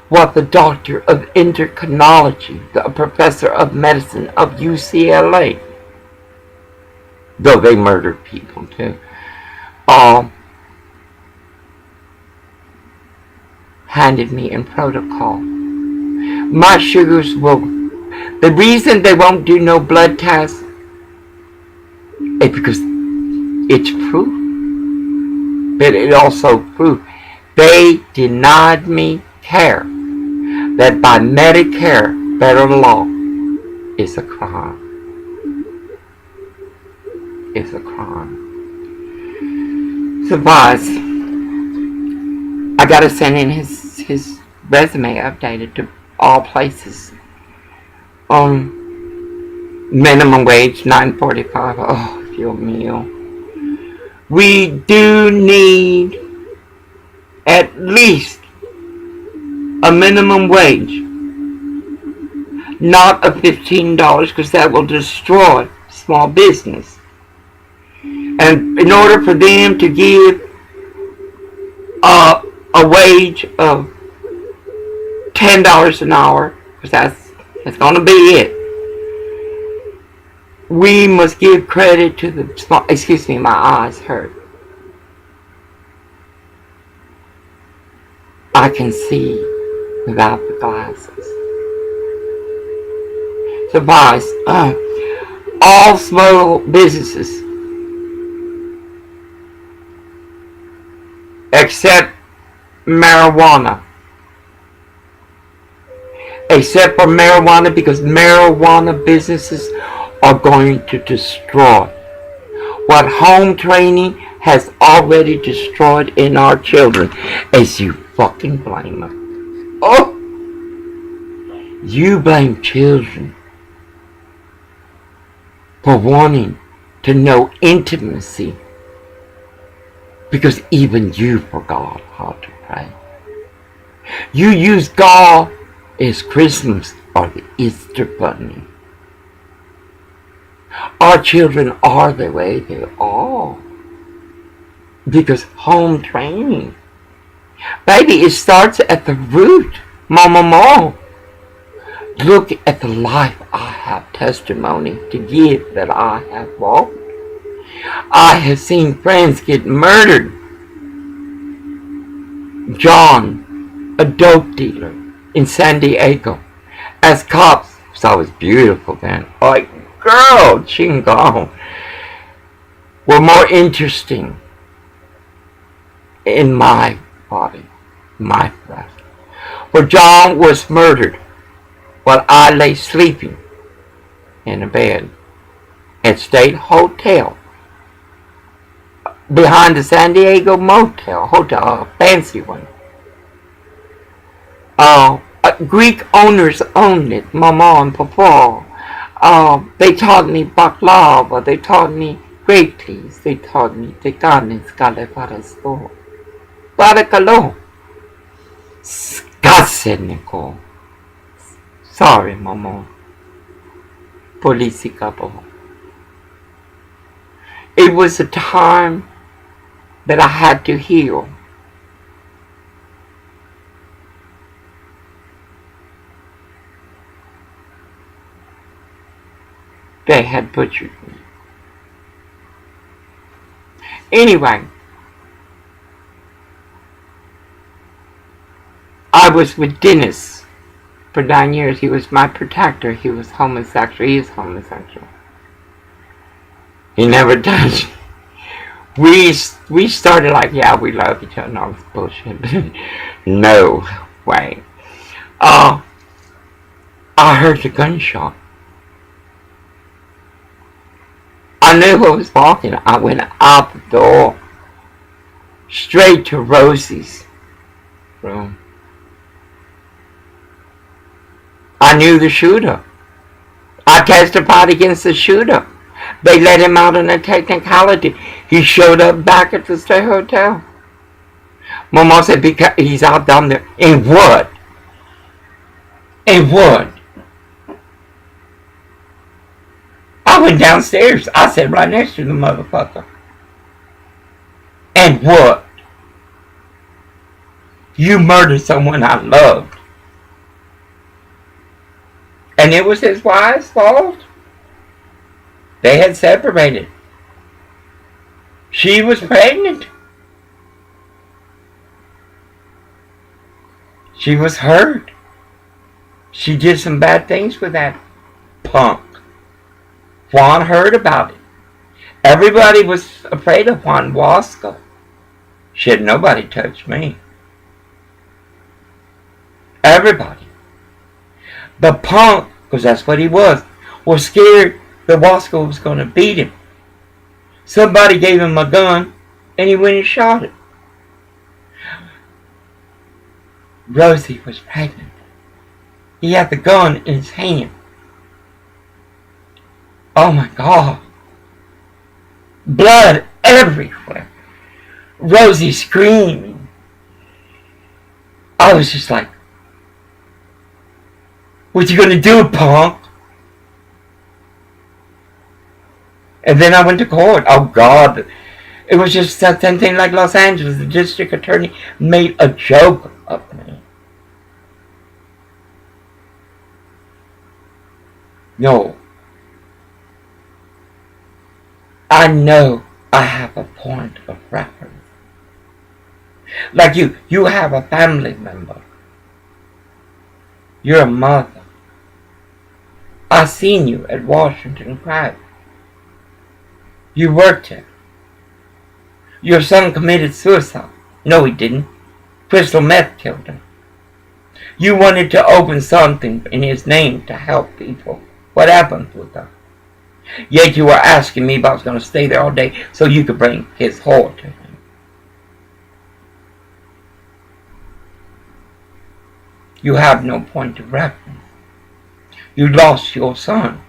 what the doctor of endocrinology, the professor of medicine of UCLA, though they murdered people too, handed me in protocol. My sugars will, the reason they won't do no blood tests is because it's proof, but it also proof they denied me care that by Medicare federal law is a crime. It's a crime. So boss, I gotta send in his resume updated to all places. Minimum wage $9.45. Oh, your meal. We do need at least a minimum wage, not a $15, because that will destroy small business. And in order for them to give a wage of $10 an hour, because that's going to be it, we must give credit to the small. Excuse me, my eyes hurt. I can see without the glasses. So guys, all small businesses except marijuana. Except for marijuana, because marijuana businesses are going to destroy what home training has already destroyed in our children, as you fucking blame them. Oh! You blame children for wanting to know intimacy because even you forgot how to pray. You use God as Christmas or the Easter Bunny. Our children are the way they are because home training. Baby, it starts at the root. Mama. Look at the life I have testimony to give that I have walked. I have seen friends get murdered. John, a dope dealer in San Diego, as cops, so I was beautiful then, like, girl, chingo, were more interesting in my body, my breath. Where John was murdered while I lay sleeping in a bed at State Hotel behind the San Diego hotel, a fancy one. Greek owners owned it, Mama and Papa. They taught me baklava, they taught me greatlies, they taught me tekanis, kalefarasto. Barakalo. Skaseniko. Sorry, Mama. Polisikabo. It was a time that I had to heal. They had butchered me. Anyway, I was with Dennis For 9 years, he was my protector. He was homosexual. He is homosexual. He never touched. We started like, yeah, we love each other and all this bullshit. No way. I heard the gunshot. I knew who was walking. I went out the door, straight to Rosie's room. I knew the shooter. I testified against the shooter. They let him out on a technicality. He showed up back at the Stay Hotel. Mama said, because he's out down there. In what? In what? I went downstairs. I sat right next to the motherfucker. And what? You murdered someone I loved. And it was his wife's fault? They had separated. She was pregnant. She was hurt. She did some bad things with that punk. Juan heard about it. Everybody was afraid of Juan Wasco. Shit, nobody touched me. Everybody. The punk, because that's what he was scared that Wasco was going to beat him. Somebody gave him a gun, and he went and shot it. Rosie was pregnant. He had the gun in his hand. Oh my God. Blood everywhere. Rosie screaming. I was just like, what you gonna do, punk? And then I went to court. Oh God. It was just that same thing like Los Angeles. The district attorney made a joke of me. No. I know I have a point of reference. Like you have a family member. You're a mother. I seen you at Washington Private. You worked here. Your son committed suicide. No, he didn't. Crystal meth killed him. You wanted to open something in his name to help people. What happened with that? Yet you were asking me if I was going to stay there all day so you could bring his whore to him. You have no point of reference. You lost your son.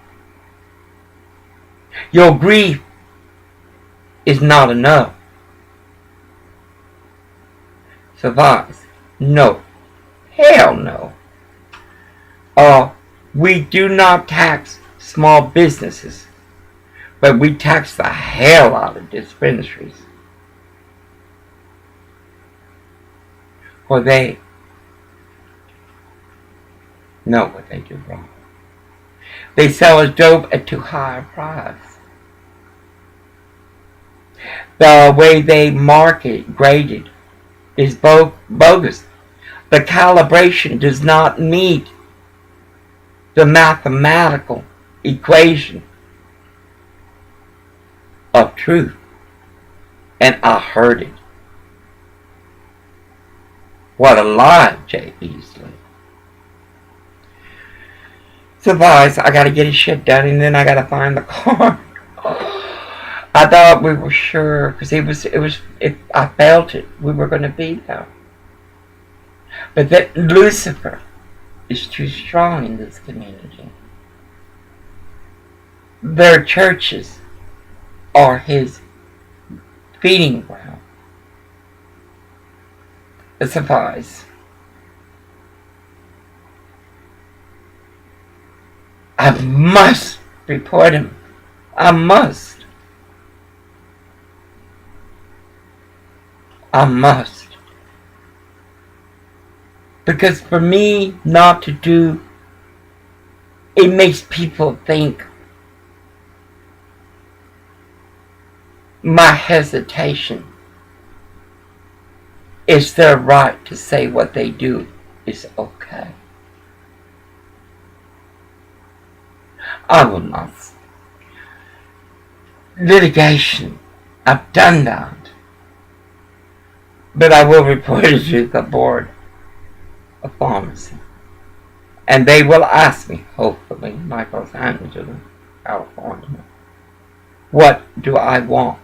Your grief is not enough. Suffice. No. Hell no. We do not tax small businesses, but we tax the hell out of dispensaries. For they know what they do wrong. They sell us dope at too high a price. The way they market, grade it, is bogus. The calibration does not meet the mathematical equation of truth. And I heard it. What a lie, Jay Beasley. Suffice, I gotta get his shit done and then I gotta find the car. I thought we were sure, because I felt it, we were gonna be there. But that Lucifer is too strong in this community. Their churches are his feeding ground. But suffice. I must report him. I must. Because for me not to do, it makes people think my hesitation is their right to say what they do is okay. I will not. Litigation. I've done that. But I will report it to the board of pharmacy. And they will ask me, hopefully, like Los Angeles, California, what do I want?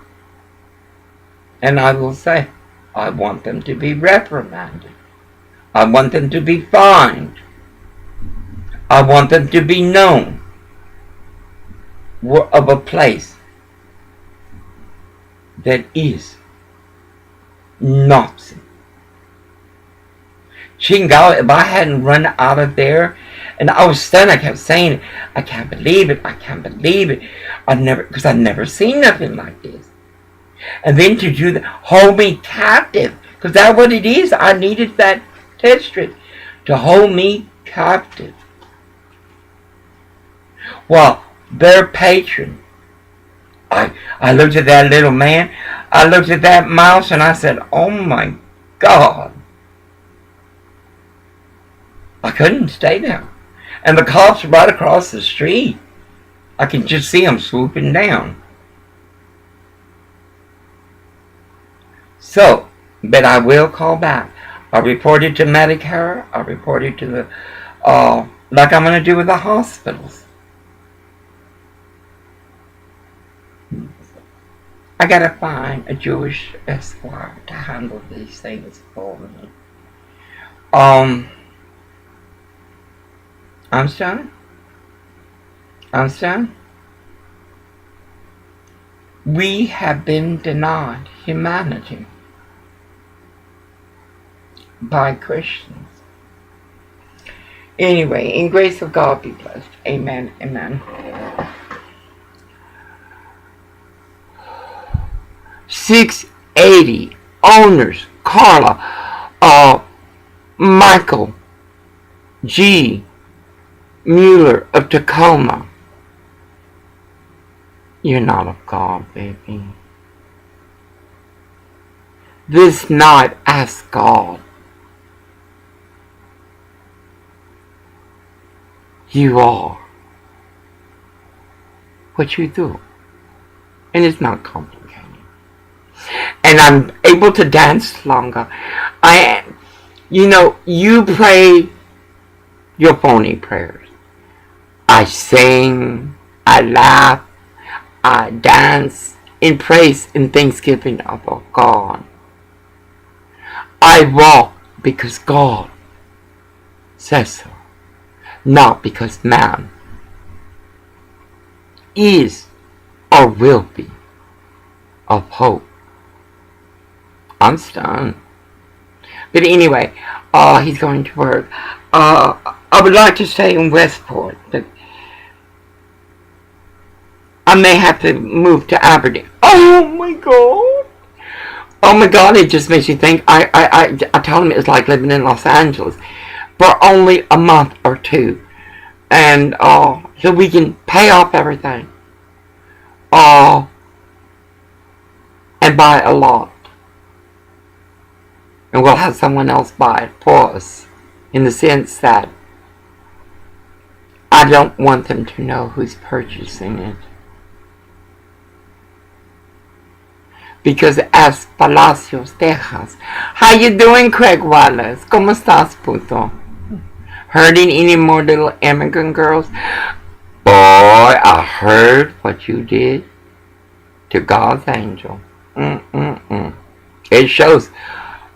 And I will say, I want them to be reprimanded. I want them to be fined. I want them to be known of a place that is Nazi. Chingao, if I hadn't run out of there, and I was stunned, I kept saying, I can't believe it, I can't believe it. Because I've never seen nothing like this. And then to do that, hold me captive, because that's what it is. I needed that district to hold me captive. Well, their patron, I looked at that little man, I looked at that mouse, and I said, oh my God. I couldn't stay there. And the cops right across the street. I can just see them swooping down. So, but I will call back. I reported to Medicare. I reported to the, like I'm going to do with the hospitals. I got to find a Jewish esquire to handle these things for me. Understand? We have been denied humanity by Christians. Anyway, in grace of God be blessed. Amen. Amen. 680 owners, Carla, Michael G. Mueller of Tacoma. You're not of God, baby. This night, ask God. You are what you do. And it's not complicated. And I'm able to dance longer. You pray your phony prayers. I sing, I laugh, I dance in praise and thanksgiving of our God. I walk because God says so, not because man is or will be of hope. I'm stunned. But anyway, he's going to work. I would like to stay in Westport, but I may have to move to Aberdeen. Oh my God! Oh my God! It just makes you think. I told him it's like living in Los Angeles for only a month or two, and so we can pay off everything, and buy a lot, and we'll have someone else buy it for us, in the sense that I don't want them to know who's purchasing it. Because as Palacios, Texas. How you doing, Craig Wallace? ¿Cómo estás, puto? Hurting any more little immigrant girls? Boy, I heard what you did to God's angel. It shows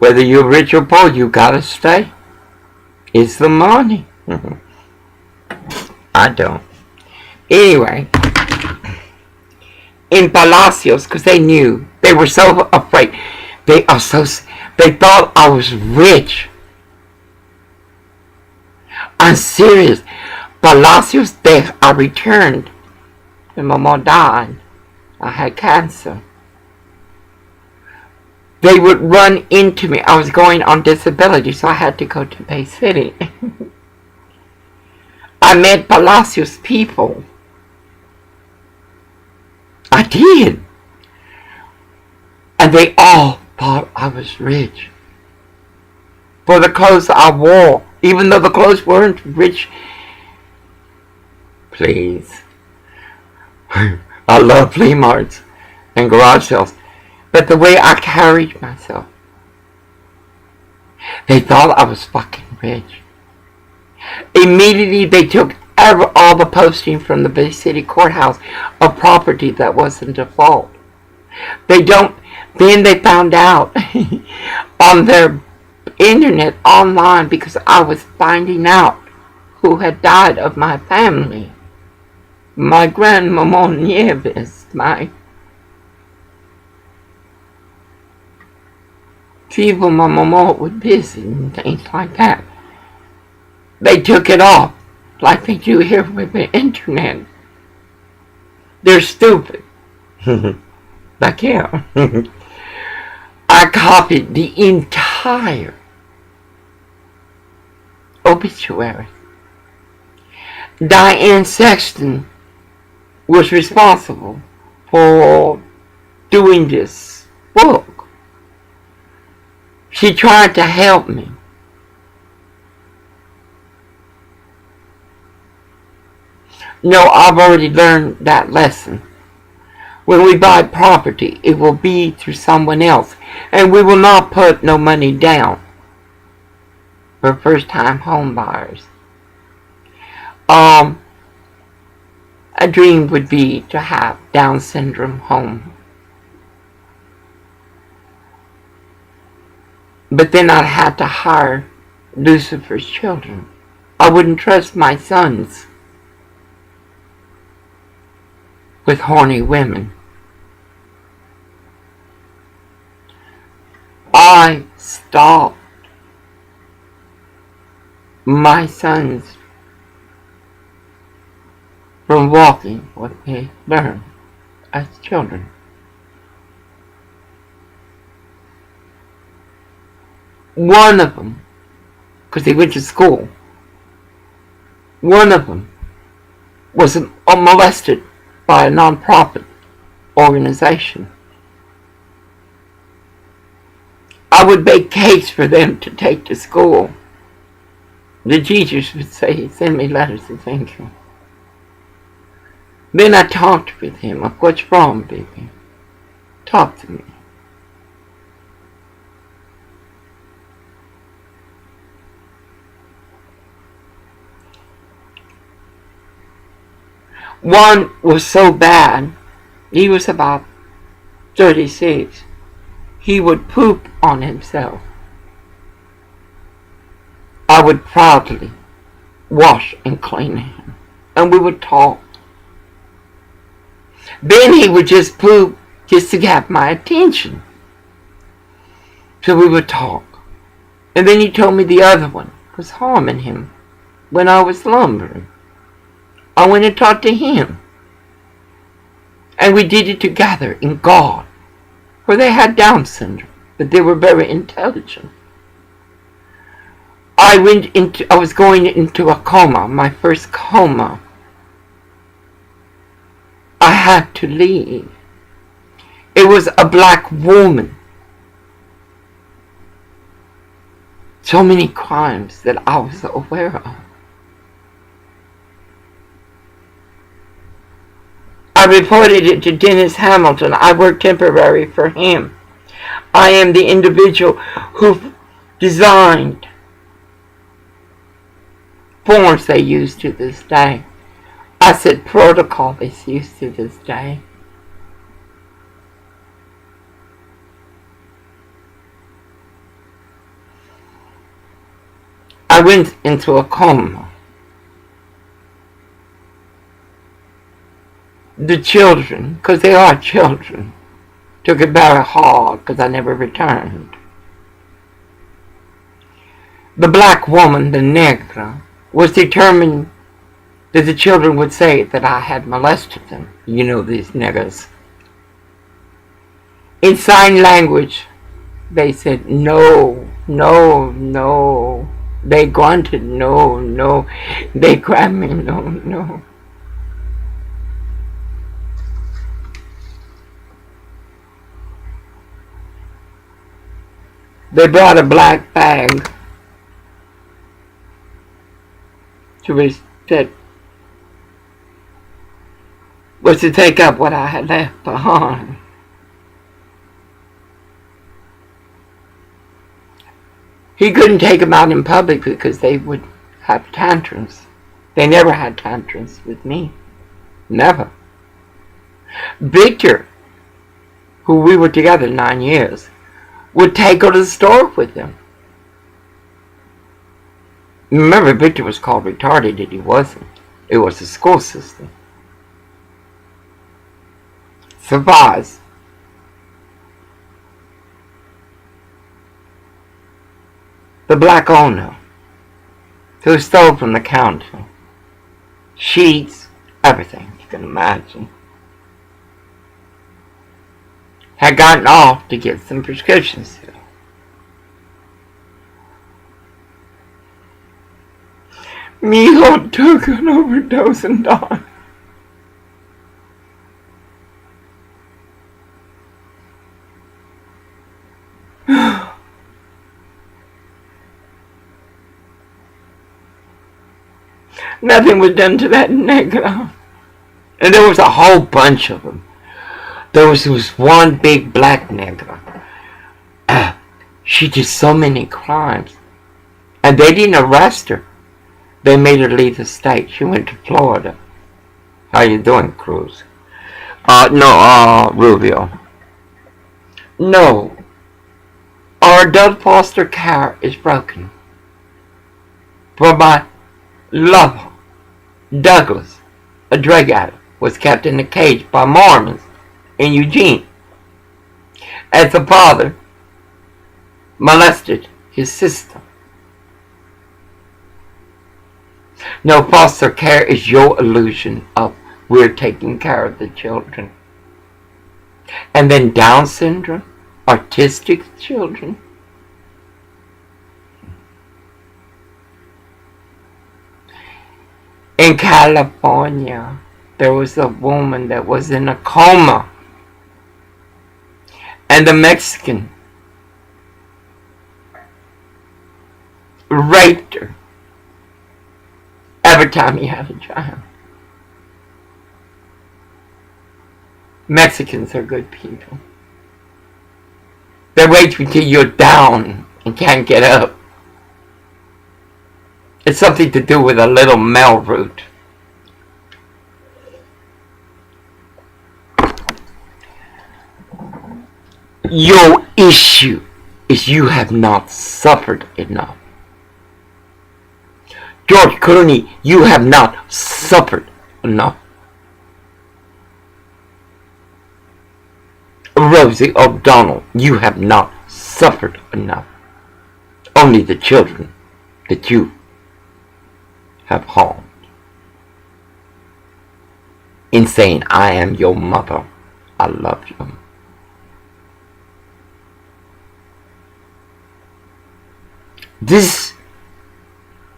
whether you're rich or poor, you gotta stay. It's the money. I don't. Anyway, in Palacios, because they knew, they were so afraid. They thought I was rich. I'm serious. Palacios, I returned. And my mom died. I had cancer. They would run into me. I was going on disability, so I had to go to Bay City. I met Palacios people. I did. And they all thought I was rich. For the clothes I wore. Even though the clothes weren't rich. Please. I love flea marts and garage sales. But the way I carried myself, they thought I was fucking rich. Immediately they took all the posting from the Bay City Courthouse of property that was in default. Then they found out on their internet online, because I was finding out who had died of my family. My grandmama Nieves, my people my mama would visit and things like that. They took it off like they do here with the internet. They're stupid. Like, yeah. I copied the entire obituary. Diane Sexton was responsible for doing this book. She tried to help me. No, I've already learned that lesson. When we buy property, it will be through someone else, and we will not put no money down for first-time home buyers. A dream would be to have Down syndrome home. But then I'd have to hire Lucifer's children. I wouldn't trust my sons with horny women. I stopped my sons from walking what they learned as children. One of them, because they went to school, one of them was molested by a non-profit organization. I would bake cakes for them to take to school. The teachers would say, send me letters of thank you. Then I talked with him. What's wrong, baby? Talk to me. One was so bad, he was about 36. He would poop on himself. I would proudly wash and clean him, and we would talk. Then he would just poop just to have my attention. So we would talk. And then he told me the other one was harming him when I was lumbering. I went and talked to him. And we did it together in God. For they had Down syndrome, but they were very intelligent. I was going into a coma, my first coma. I had to leave. It was a black woman. So many crimes that I was aware of. I reported it to Dennis Hamilton. I worked temporary for him. I am the individual who designed forms they use to this day. I said protocol is used to this day. I went into a coma. The children, because they are children, took it very hard because I never returned. The black woman, the negra, was determined that the children would say that I had molested them. You know these niggas. In sign language, they said no, no, no. They grunted no, no. They grabbed me no, no. They brought a black bag to that was to take up what I had left behind. He couldn't take them out in public because they would have tantrums. They never had tantrums with me. Never. Victor, who we were together 9 years, would take her to the store with him. Remember, Victor was called retarded, and he wasn't. It was the school system. Surprise. The black owner, who stole from the counter, sheets, everything you can imagine, had gotten off to get some prescriptions filled. Milo took an overdose and died. Nothing was done to that nigger. And there was a whole bunch of them. There was one big black nigger. She did so many crimes. And they didn't arrest her. They made her leave the state. She went to Florida. How you doing, Cruz? Rubio. No. Our adult foster care is broken. For my lover, Douglas, a drug addict, was kept in a cage by Mormons in Eugene. As the father molested his sister. No, foster care is your illusion of we're taking care of the children. And then Down syndrome, autistic children. In California, there was a woman that was in a coma. And the Mexican raped her every time he had a child. Mexicans are good people. They wait until you're down and can't get up. It's something to do with a little male root. Your issue is you have not suffered enough. George Clooney, you have not suffered enough. Rosie O'Donnell, you have not suffered enough. Only the children that you have harmed. In saying, I am your mother, I love you. This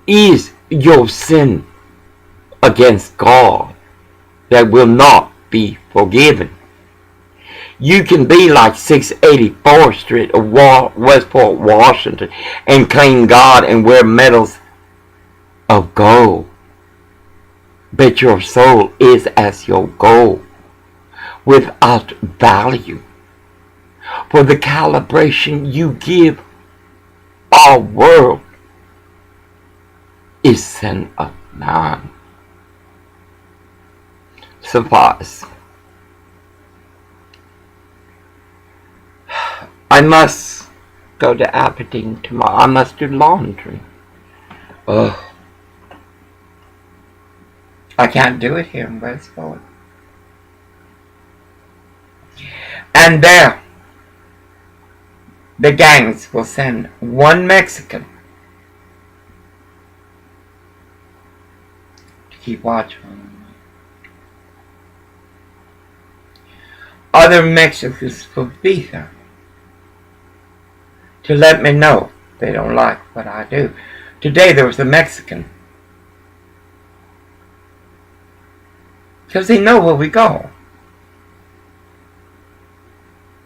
is your sin against God that will not be forgiven. You can be like 684th Street of Westport, Washington, and claim God and wear medals of gold. But your soul is as your gold, without value. For the calibration you give our world is sin of man. Suffice. I must go to Aberdeen tomorrow. I must do laundry. Ugh. I can't do it here in Westport. And there, the gangs will send one Mexican to keep watch on me. Other Mexicans will be there to let me know they don't like what I do. Today there was a Mexican. Because they know where we go.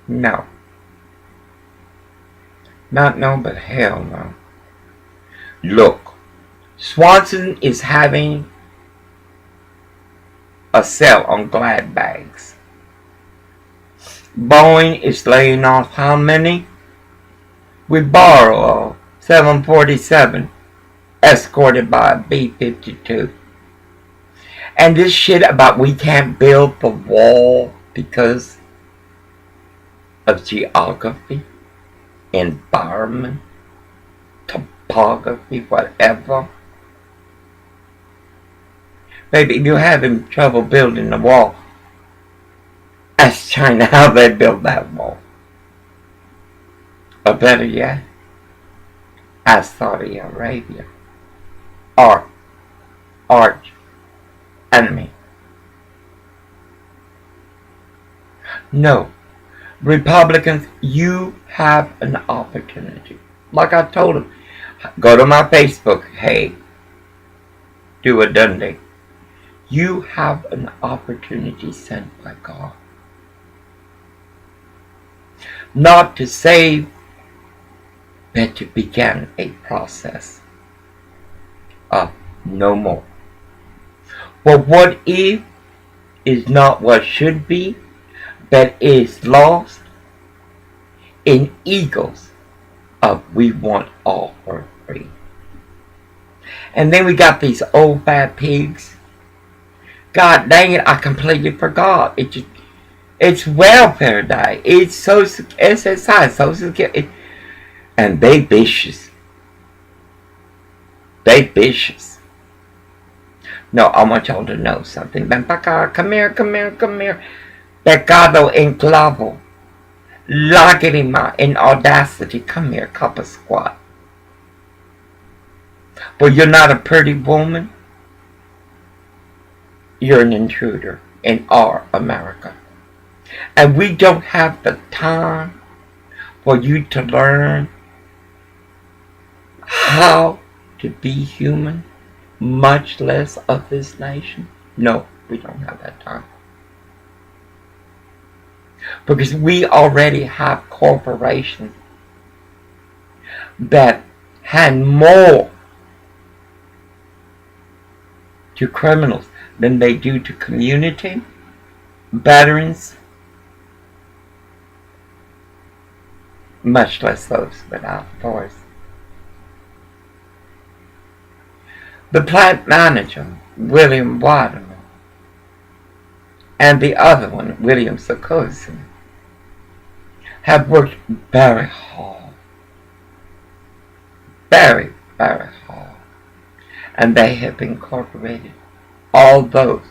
No. Not no, but hell no. Look, Swanson is having a sale on glad bags. Boeing is laying off how many? We borrow a 747 escorted by a B-52. And this shit about we can't build the wall because of geography, environment, topography, whatever. Baby, if you're having trouble building the wall, ask China how they built that wall. Or better yet, ask Saudi Arabia. Our arch enemy. No. Republicans, you have an opportunity. Like I told them, go to my Facebook. Hey, do a Dundee. You have an opportunity sent by God. Not to save, but to begin a process of no more. Well, what if is not what should be, but is lost in egos of we want all for free. And then we got these old fat pigs. God dang it, I completely forgot. It's welfare day. It's SSI, Social Security. And they vicious. They vicious. No, I want y'all to know something. Come here. Pecado en clavo. Lágrima in audacity. Come here, Copper Squad. But you're not a pretty woman. You're an intruder in our America. And we don't have the time for you to learn how to be human, much less of this nation. No, we don't have that time. Because we already have corporations that hand more to criminals than they do to community, veterans, much less those without voice. The plant manager, William Waterman, and the other one, William Sarkozy, have worked very hard. Very, very hard. And they have incorporated all those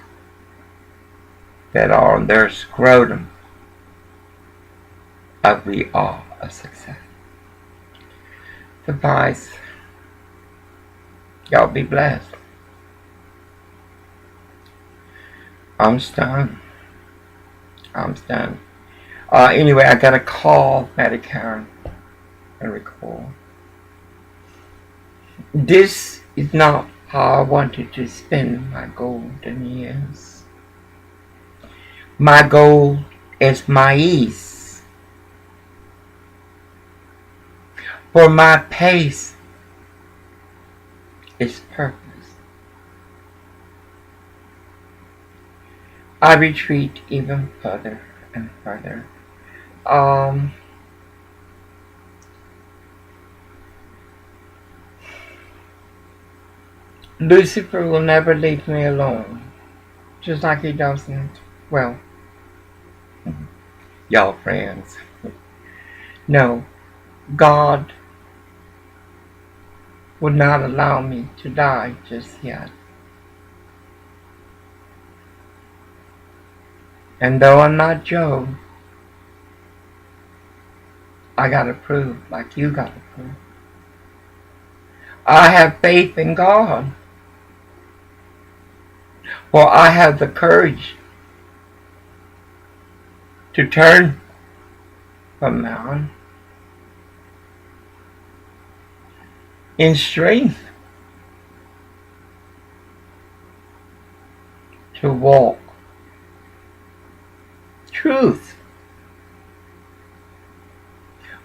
that are on their scrotum of we are a success. Goodbyes. Y'all be blessed. I'm stunned. Anyway, I got a call, Matty Karen, and record. This is not how I wanted to spend my golden years. My goal is my ease. For my pace is purpose. I retreat even further and further. Lucifer will never leave me alone. Just like he doesn't, well, y'all friends. No, God would not allow me to die just yet. And though I'm not Job, I gotta prove like you gotta prove. I have faith in God. For I have the courage to turn from man in strength to walk truth.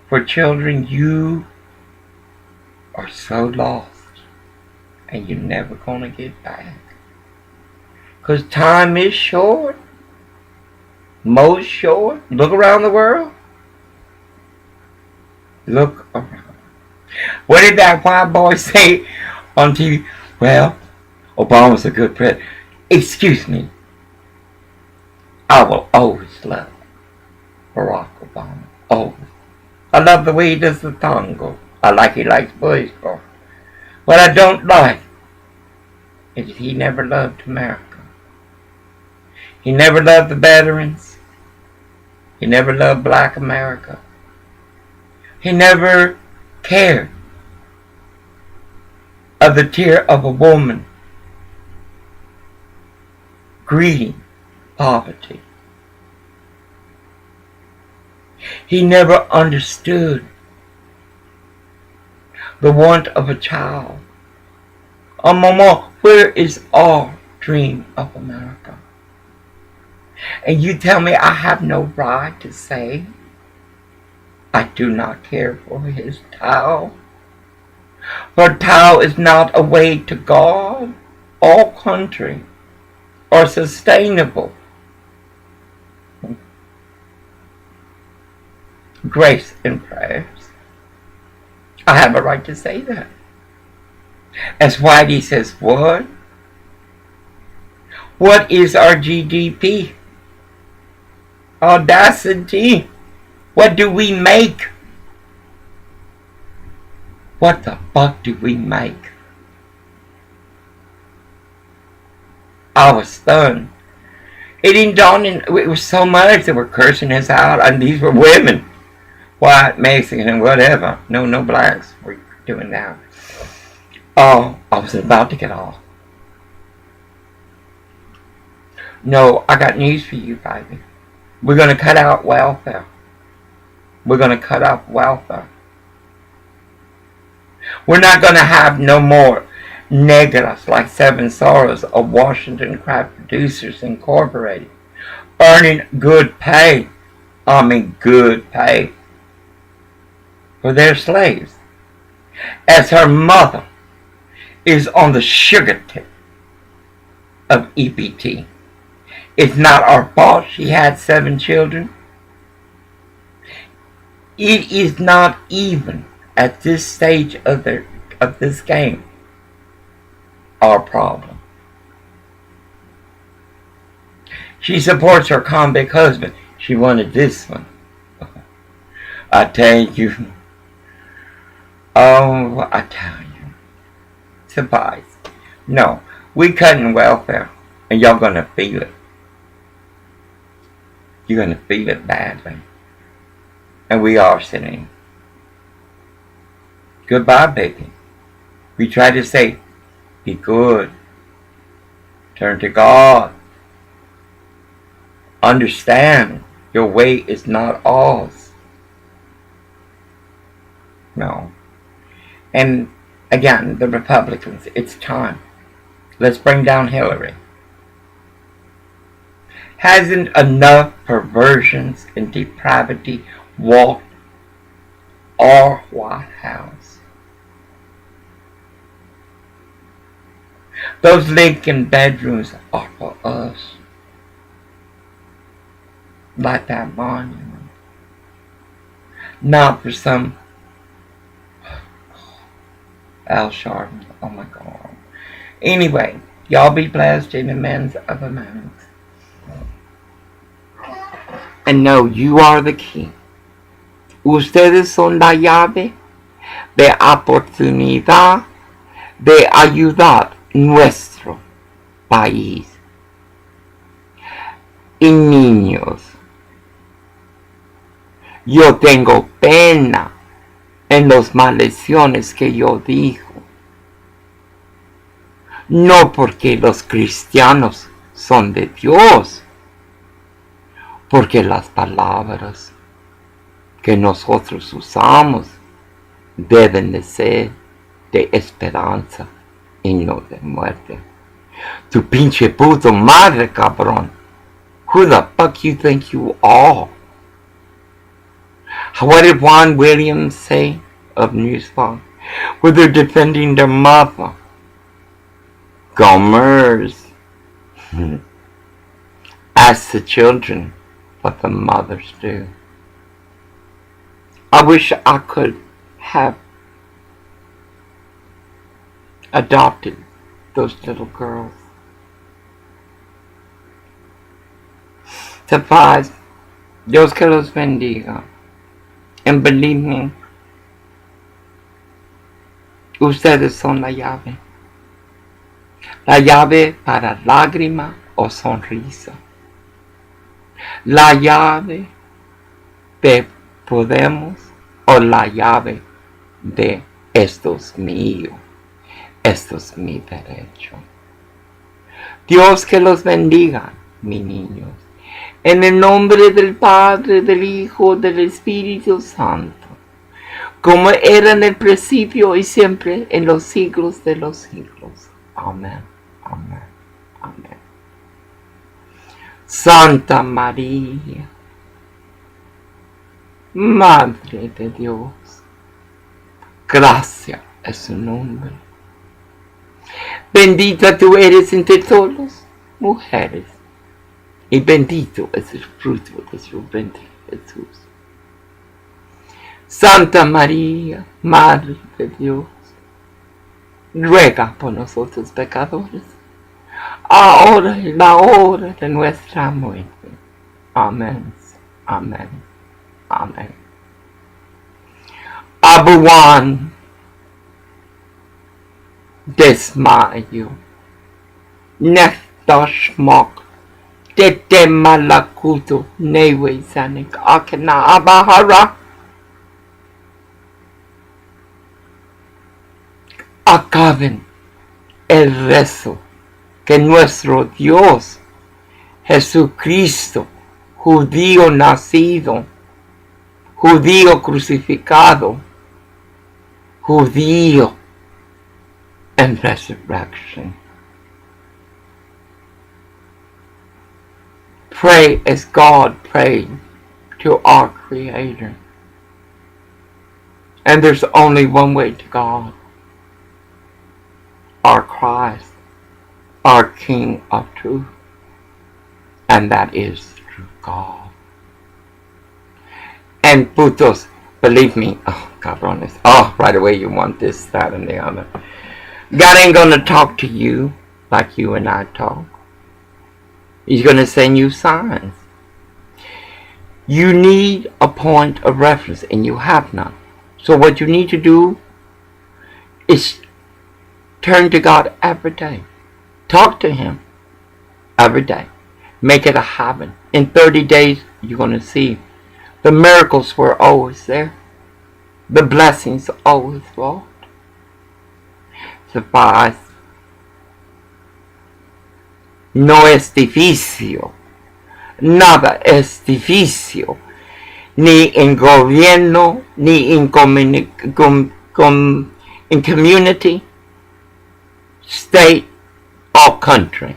For children, you are so lost and you're never gonna get back. Because time is short. Most short. Look around the world. Look around. What did that white boy say on TV? Well, Obama's a good president. Excuse me. I will always love Barack Obama. Always. I love the way he does the tango. I like he likes baseball. What I don't like is he never loved America. He never loved the veterans. He never loved black America. He never cared of the tear of a woman greeting poverty. He never understood the want of a child. Oh, Mama, where is our dream of America? And you tell me I have no right to say I do not care for his towel? For towel is not a way to God or country or sustainable. Grace and prayers. I have a right to say that. As Whitey says, what? What is our GDP? Audacity. What do we make? What the fuck do we make? I was stunned. It didn't dawn in. It was so much that were cursing us out, and these were women. White, Mexican, and whatever. No blacks were doing that. Oh, I was about to get off. No, I got news for you, baby. We're going to cut out welfare. We're going to cut out welfare. We're not going to have no more negras like Seven Sorrows of Washington Craft Producers Incorporated earning good pay. I mean good pay for their slaves. As her mother is on the sugar tip of EBT. It's not our fault she had 7 children. It is not even at this stage of this game our problem. She supports her convict husband. She wanted this one. I tell you. Oh, I tell you. Suffice. No, we cutting welfare, and y'all gonna feel it. You're gonna feel it badly. And we are sitting. Goodbye, baby. We try to say, be good. Turn to God. Understand your way is not ours. No. And again, the Republicans, it's time. Let's bring down Hillary. Hasn't enough perversions and depravity walked our White House? Those Lincoln bedrooms are for us. Like that monument. Not for some Al Sharpton. Oh my God. Anyway, y'all be blessed in the men's of a man. And know you are the key. Ustedes son la llave de oportunidad de ayudar nuestro país. Y niños, yo tengo pena en las maldiciones que yo digo. No porque los cristianos son de Dios, porque las palabras que nosotros usamos deben de ser de esperanza y no de muerte. Tu pinche puto madre, cabrón. Who the fuck you think you are? What did Juan Williams say of Newsflash? Where they're defending their mother. Gomers. Ask the children what the mothers do. I wish I could have adopted those little girls. Paz, Dios que los bendiga. And believe me, ustedes son la llave. La llave para lágrima o sonrisa. La llave de podemos o la llave de esto es mío. Esto es mi derecho. Dios que los bendiga, mis niños. En el nombre del Padre, del Hijo, del Espíritu Santo. Como era en el principio y siempre en los siglos de los siglos. Amén. Amén. Amén. Santa María, Madre de Dios, gracia es su nombre. Bendita tú eres entre todas las mujeres, y bendito es el fruto de su vientre, Jesús. Santa María, Madre de Dios, ruega por nosotros pecadores, ahora y la hora de nuestra muerte. Amén. Amén. Amén. Abuwan, desmayo, neftashmok, tete malakuto, newe sanik, akena abahara, acaben el rezo que nuestro Dios, Jesucristo, judío nacido, judío crucificado, judío en resurrection. Pray as God prayed to our Creator. And there's only one way to God. Our Christ, our King of truth. And that is through God. And putos, believe me, oh, cabrones, oh, right away you want this, that, and the other. God ain't gonna talk to you like you and I talk. He's gonna send you signs. You need a point of reference, and you have none. So what you need to do is turn to God every day. Talk to Him every day. Make it a habit. In 30 days, you're gonna see the miracles were always there. The blessings always walked. Paz. No es difícil. Nada es difícil. Ni en gobierno, ni en community, state, or country.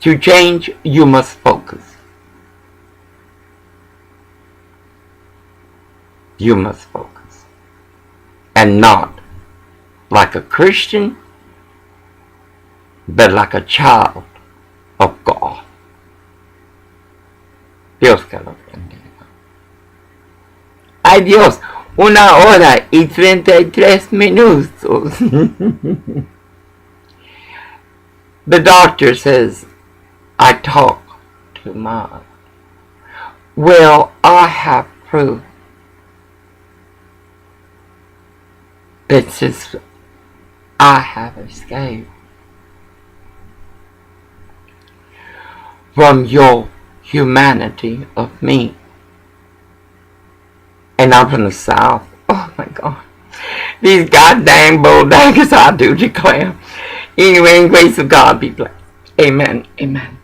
To change, you must focus. You must focus. And not like a Christian, but like a child of God. Dios que lo bendiga. Ay Dios, 1:33. The doctor says, I talk too much. Well, I have proof that since I have escaped from your humanity of me. And I'm from the South. Oh my God. These goddamn bulldaggers, I do declare. Anyway, in grace of God be blessed. Amen. Amen.